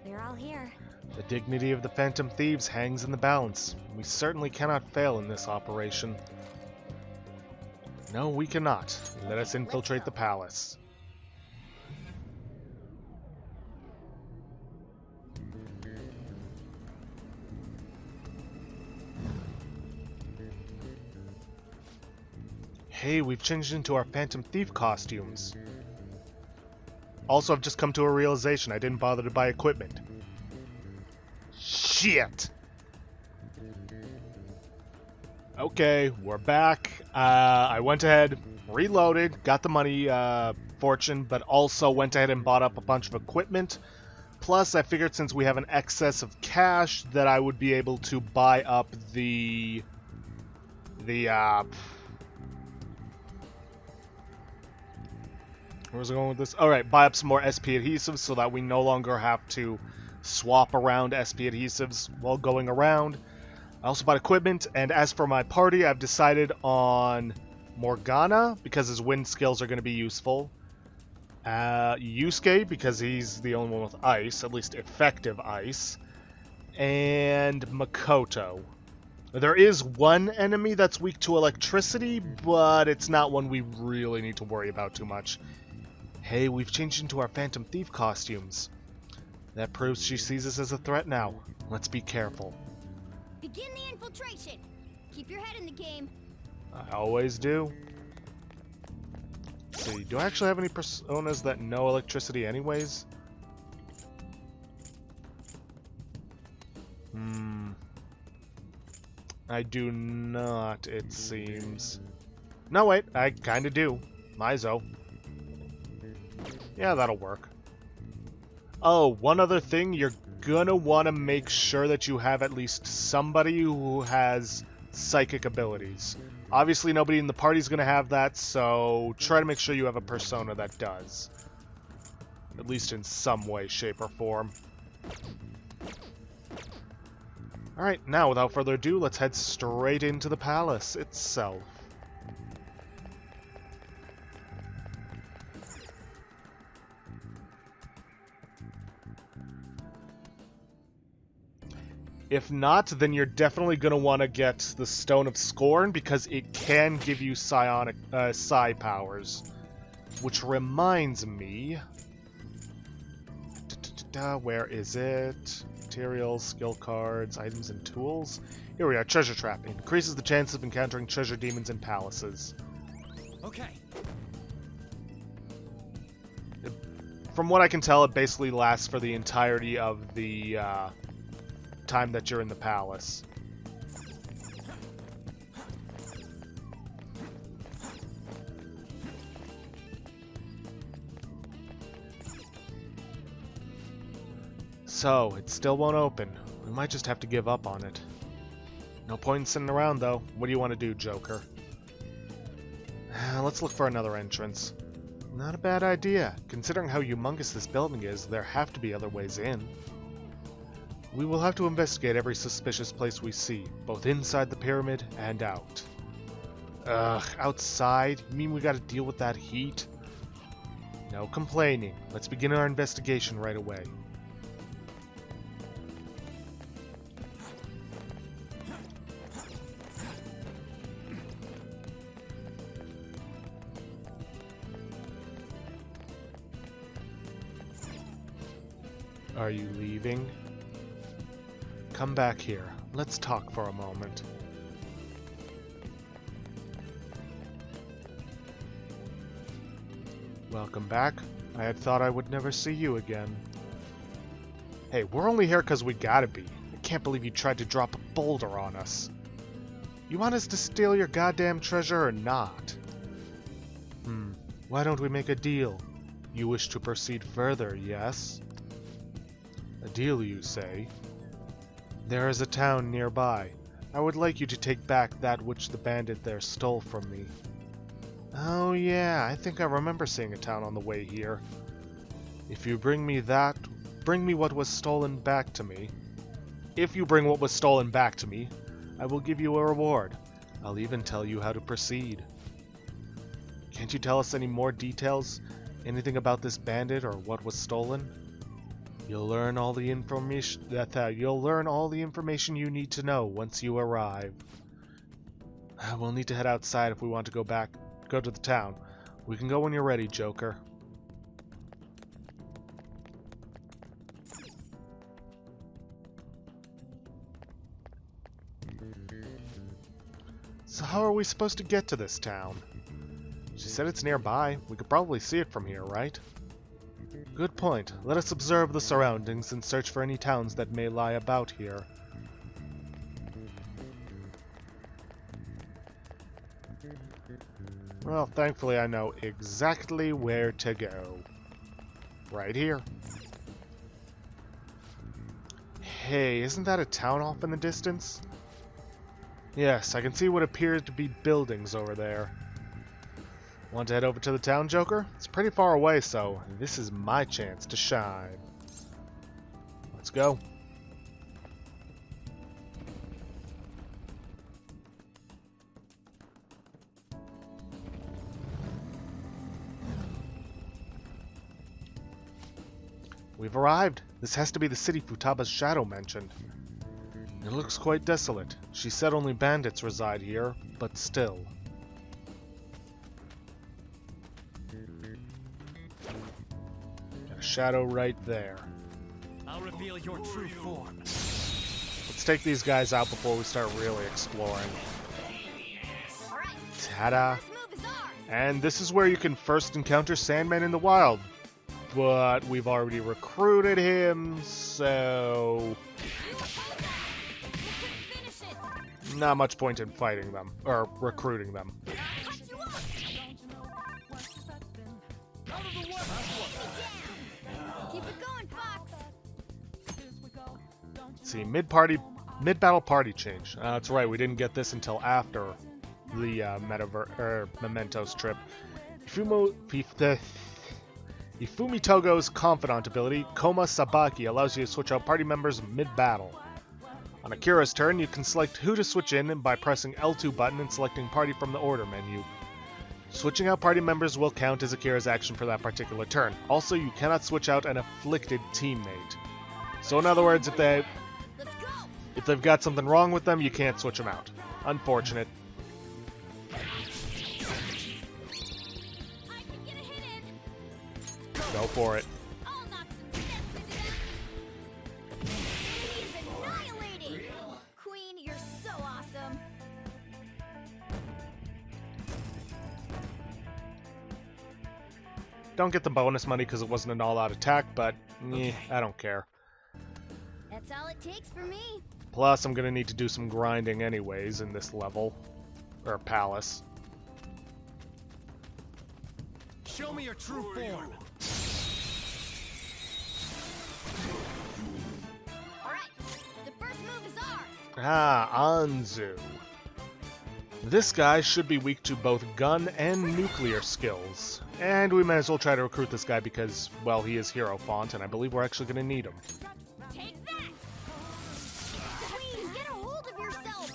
They're all here. The dignity of the Phantom Thieves hangs in the balance. We certainly cannot fail in this operation. No, we cannot. Let us infiltrate the palace. Hey, we've changed into our Phantom Thief costumes. Also, I've just come to a realization I didn't bother to buy equipment. Shit! Okay, we're back. I went ahead, reloaded, got the money fortune, but also went ahead and bought up a bunch of equipment. Plus, I figured since we have an excess of cash that I would be able to buy up the where's it going with this? Alright, buy up some more SP adhesives so that we no longer have to swap around SP adhesives while going around. I also bought equipment, and as for my party, I've decided on Morgana, because his wind skills are going to be useful. Yusuke, because he's the only one with ice, at least effective ice. And Makoto. There is one enemy that's weak to electricity, but it's not one we really need to worry about too much. Hey, we've changed into our Phantom Thief costumes. That proves she sees us as a threat now. Let's be careful. Begin the infiltration. Keep your head in the game. I always do. Let's see, do I actually have any personas that know electricity anyways? I do not, it seems. No, wait, I kinda do. Mizo. Yeah, that'll work. Oh, one other thing, you're gonna want to make sure that you have at least somebody who has psychic abilities. Obviously, nobody in the party's gonna have that, so try to make sure you have a persona that does. At least in some way, shape, or form. Alright, now without further ado, let's head straight into the palace itself. If not, then you're definitely going to want to get the Stone of Scorn, because it can give you psi powers. Which reminds me... Where is it? Materials, skill cards, items and tools. Here we are, Treasure Trap. Increases the chances of encountering treasure demons in palaces. Okay. From what I can tell, it basically lasts for the entirety of the time that you're in the palace. So, it still won't open. We might just have to give up on it. No point in sitting around, though. What do you want to do, Joker? Let's look for another entrance. Not a bad idea. Considering how humongous this building is, there have to be other ways in. We will have to investigate every suspicious place we see, both inside the pyramid and out. Ugh, outside? You mean we gotta deal with that heat? No complaining. Let's begin our investigation right away. Are you leaving? Come back here. Let's talk for a moment. Welcome back. I had thought I would never see you again. Hey, we're only here because we gotta be. I can't believe you tried to drop a boulder on us. You want us to steal your goddamn treasure or not? Why don't we make a deal? You wish to proceed further, yes? A deal, you say? There is a town nearby. I would like you to take back that which the bandit there stole from me. Oh yeah, I think I remember seeing a town on the way here. If you bring me what was stolen back to me. If you bring what was stolen back to me, I will give you a reward. I'll even tell you how to proceed. Can't you tell us any more details? Anything about this bandit or what was stolen? You'll learn all the information you need to know once you arrive. We'll need to head outside if we want to go to the town. We can go when you're ready, Joker. So how are we supposed to get to this town? She said it's nearby. We could probably see it from here, right? Good point. Let us observe the surroundings and search for any towns that may lie about here. Well, thankfully I know exactly where to go. Right here. Hey, isn't that a town off in the distance? Yes, I can see what appears to be buildings over there. Want to head over to the town, Joker? It's pretty far away, so this is my chance to shine. Let's go. We've arrived. This has to be the city Futaba's shadow mentioned. It looks quite desolate. She said only bandits reside here, but still. Got a shadow right there. I'll reveal your true form. Let's take these guys out before we start really exploring. Ta-da! And this is where you can first encounter Sandman in the wild. But we've already recruited him, so... not much point in fighting them, or recruiting them. Let's see, mid-battle party change. That's right, we didn't get this until after the Mementos trip. Ifumi Togo's Confidant ability, Koma Sabaki, allows you to switch out party members mid-battle. On Akira's turn, you can select who to switch in by pressing L2 button and selecting Party from the Order menu. Switching out party members will count as Akira's action for that particular turn. Also, you cannot switch out an afflicted teammate. So in other words, if they've got something wrong with them, you can't switch them out. Unfortunate. Go for it. Queen, you're so awesome. Don't get the bonus money because it wasn't an all-out attack, but I don't care. That's all it takes for me. Plus, I'm gonna need to do some grinding anyways in this level. Or palace. Show me your true form. Alright, the first move is ours. Ah, Anzu. This guy should be weak to both gun and nuclear skills. And we might as well try to recruit this guy because, well, he is Hero Font, and I believe we're actually going to need him. Take that! Queen, get a hold of yourself!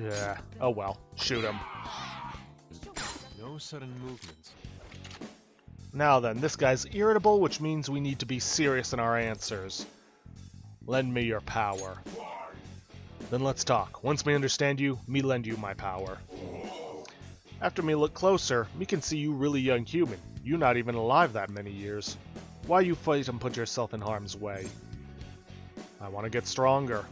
Yeah, oh well, shoot him. No sudden movements. Now then, this guy's irritable, which means we need to be serious in our answers. Lend me your power. Then let's talk. Once me understand you, me lend you my power. After me look closer, me can see you really young human. You not even alive that many years. Why you fight and put yourself in harm's way? I want to get stronger.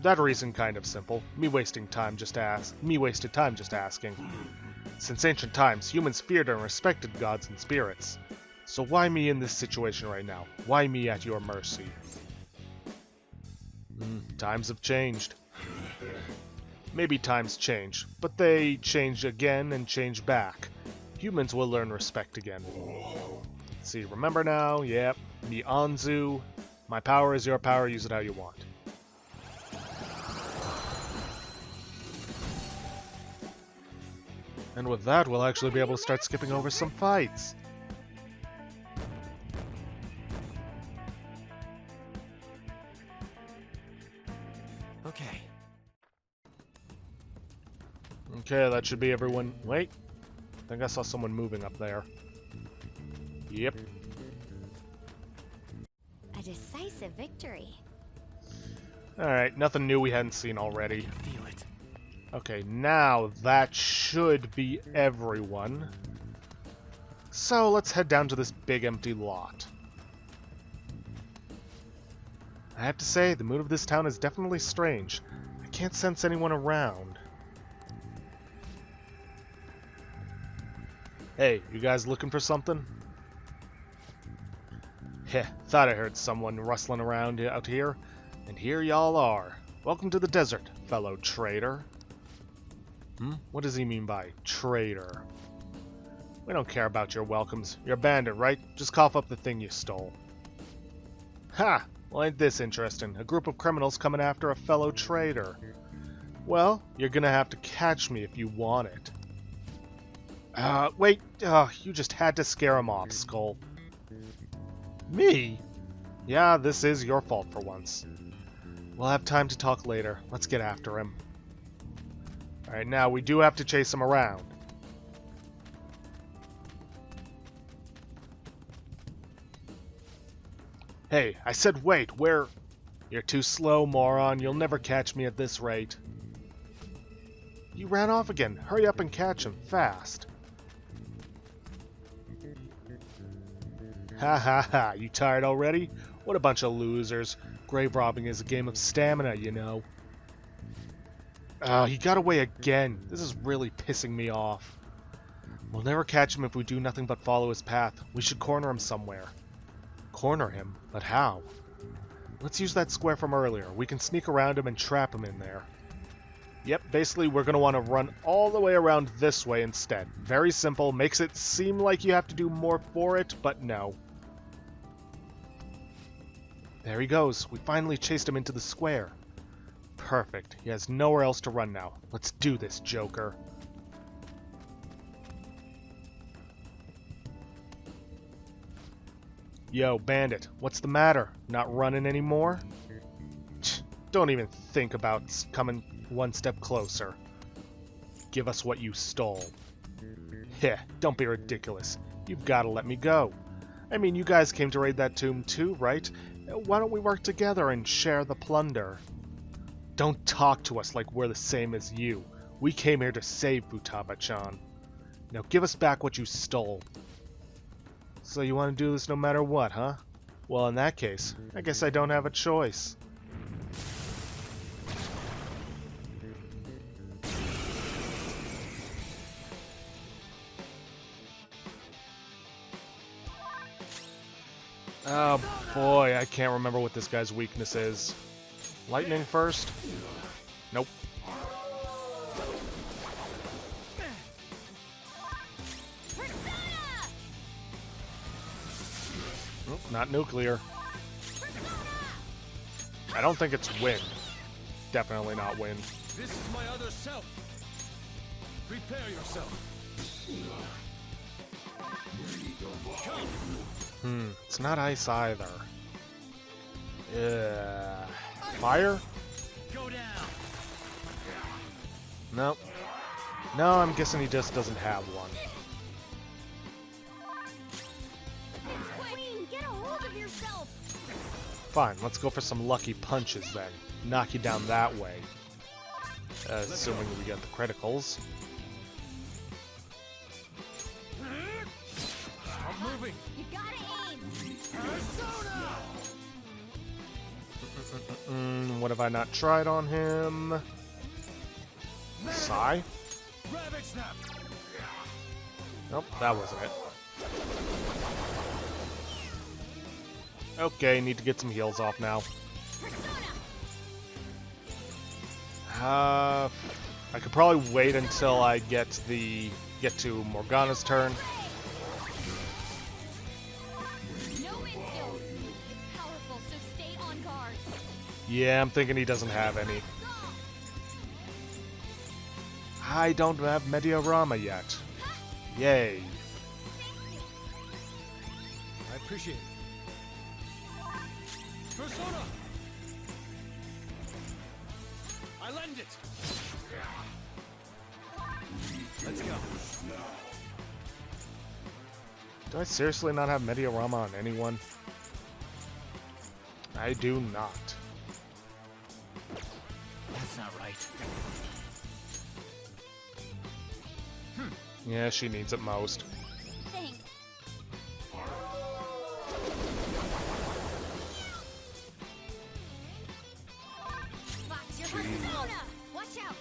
That reason kind of simple. Me wasted time just asking. Since ancient times, humans feared and respected gods and spirits. So why me in this situation right now? Why me at your mercy? Times have changed. Maybe times change, but they change again and change back. Humans will learn respect again. See, remember now? Yep, me Anzu. My power is your power, use it how you want. And with that, we'll actually be able to start skipping over some fights. Okay. Okay, that should be everyone. Wait, I think I saw someone moving up there. Yep. A decisive victory. Alright, nothing new we hadn't seen already. Feel it. Okay, now that should be everyone. So let's head down to this big empty lot. I have to say, the mood of this town is definitely strange. I can't sense anyone around. Hey, you guys looking for something? Heh, thought I heard someone rustling around out here, and here y'all are. Welcome to the desert, fellow trader. What does he mean by traitor? We don't care about your welcomes. You're a bandit, right? Just cough up the thing you stole. Ha! Well, ain't this interesting? A group of criminals coming after a fellow trader. Well, you're gonna have to catch me if you want it. Wait. You just had to scare him off, Skull. Me? Yeah, this is your fault for once. We'll have time to talk later. Let's get after him. Alright, now we do have to chase him around. Hey, I said wait, where... You're too slow, moron. You'll never catch me at this rate. You ran off again. Hurry up and catch him, fast. Ha ha ha, you tired already? What a bunch of losers. Grave robbing is a game of stamina, you know. He got away again. This is really pissing me off. We'll never catch him if we do nothing but follow his path. We should corner him somewhere. Corner him? But how? Let's use that square from earlier. We can sneak around him and trap him in there. Yep, basically we're going to want to run all the way around this way instead. Very simple. Makes it seem like you have to do more for it, but no. There he goes. We finally chased him into the square. Perfect. He has nowhere else to run now. Let's do this, Joker. Yo, Bandit, what's the matter? Not running anymore? Don't even think about coming one step closer. Give us what you stole. Heh, don't be ridiculous. You've got to let me go. I mean, you guys came to raid that tomb too, right? Why don't we work together and share the plunder? Don't talk to us like we're the same as you. We came here to save Futaba-chan. Now give us back what you stole. So you want to do this no matter what, huh? Well, in that case, I guess I don't have a choice. Oh boy, I can't remember what this guy's weakness is. Lightning first? Nope. Nope, not nuclear. I don't think it's wind. Definitely not wind. This is my other self. Prepare yourself. It's not ice either. Fire? Go down. Nope. No, I'm guessing he just doesn't have one. Queen, get a hold of yourself! Fine, let's go for some lucky punches then. Knock you down that way. Assuming we get the criticals. Stop moving. moving. You gotta aim! What have I not tried on him? Sigh? Rabbit snap. Nope, that wasn't it. Okay, need to get some heals off now. I could probably wait until I get to Morgana's turn. No infield! It's powerful, so stay on guard. Yeah, I'm thinking he doesn't have any. I don't have Mediorama yet. Yay. I appreciate it. Persona! I lend it! Let's go. Do I seriously not have Mediorama on anyone? I do not. That's not right. Yeah, she needs it most. Thanks. Fox, your persona! Watch out!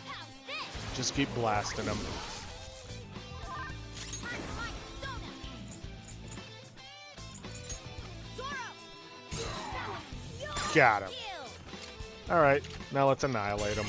How's this? Just keep blasting him. Got him. Alright, now let's annihilate him.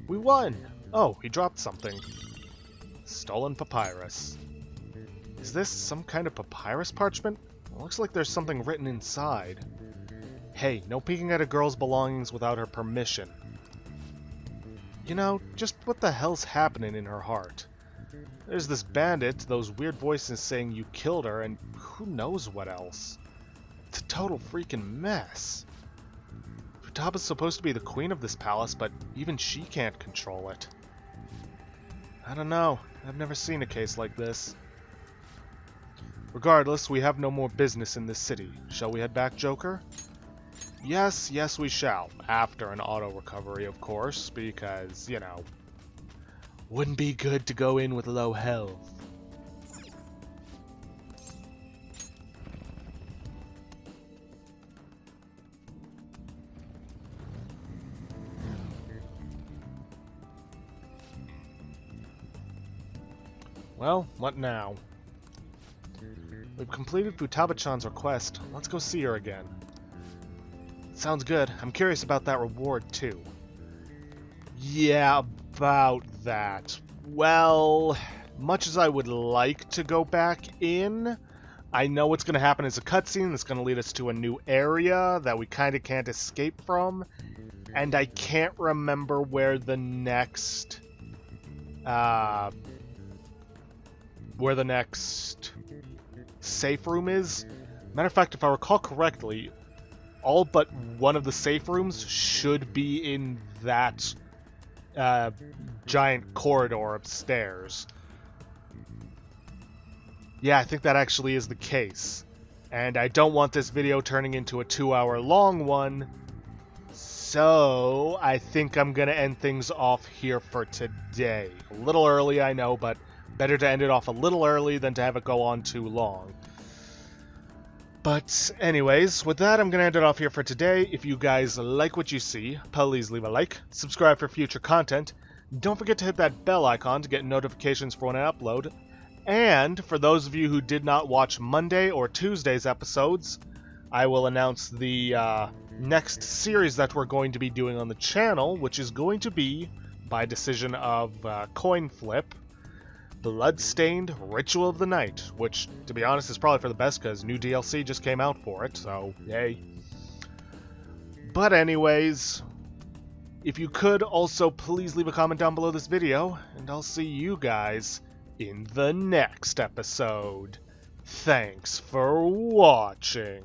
We won! Oh, he dropped something. Stolen papyrus. Is this some kind of papyrus parchment? It looks like there's something written inside. Hey, no peeking at a girl's belongings without her permission. You know, just what the hell's happening in her heart? There's this bandit, those weird voices saying you killed her, and who knows what else. It's a total freaking mess. Futaba's supposed to be the queen of this palace, but even she can't control it. I don't know. I've never seen a case like this. Regardless, we have no more business in this city. Shall we head back, Joker? Yes, yes we shall. After an auto recovery, of course, because, you know, wouldn't be good to go in with low health. Well, what now? We've completed Futaba-chan's request. Let's go see her again. Sounds good. I'm curious about that reward, too. Yeah, about that. Well, much as I would like to go back in, I know what's going to happen is a cutscene that's going to lead us to a new area that we kind of can't escape from, and I can't remember where the next safe room is. Matter of fact, if I recall correctly, all but one of the safe rooms should be in that giant corridor upstairs. Yeah, I think that actually is the case. And I don't want this video turning into a 2-hour long one, so I think I'm going to end things off here for today. A little early, I know, but better to end it off a little early than to have it go on too long. But anyways, with that, I'm going to end it off here for today. If you guys like what you see, please leave a like, subscribe for future content. Don't forget to hit that bell icon to get notifications for when I upload. And for those of you who did not watch Monday or Tuesday's episodes, I will announce the next series that we're going to be doing on the channel, which is going to be, by decision of Coin Flip, Bloodstained Ritual of the Night, which, to be honest, is probably for the best because new DLC just came out for it, so yay. But anyways, if you could also please leave a comment down below this video, and I'll see you guys in the next episode. Thanks for watching.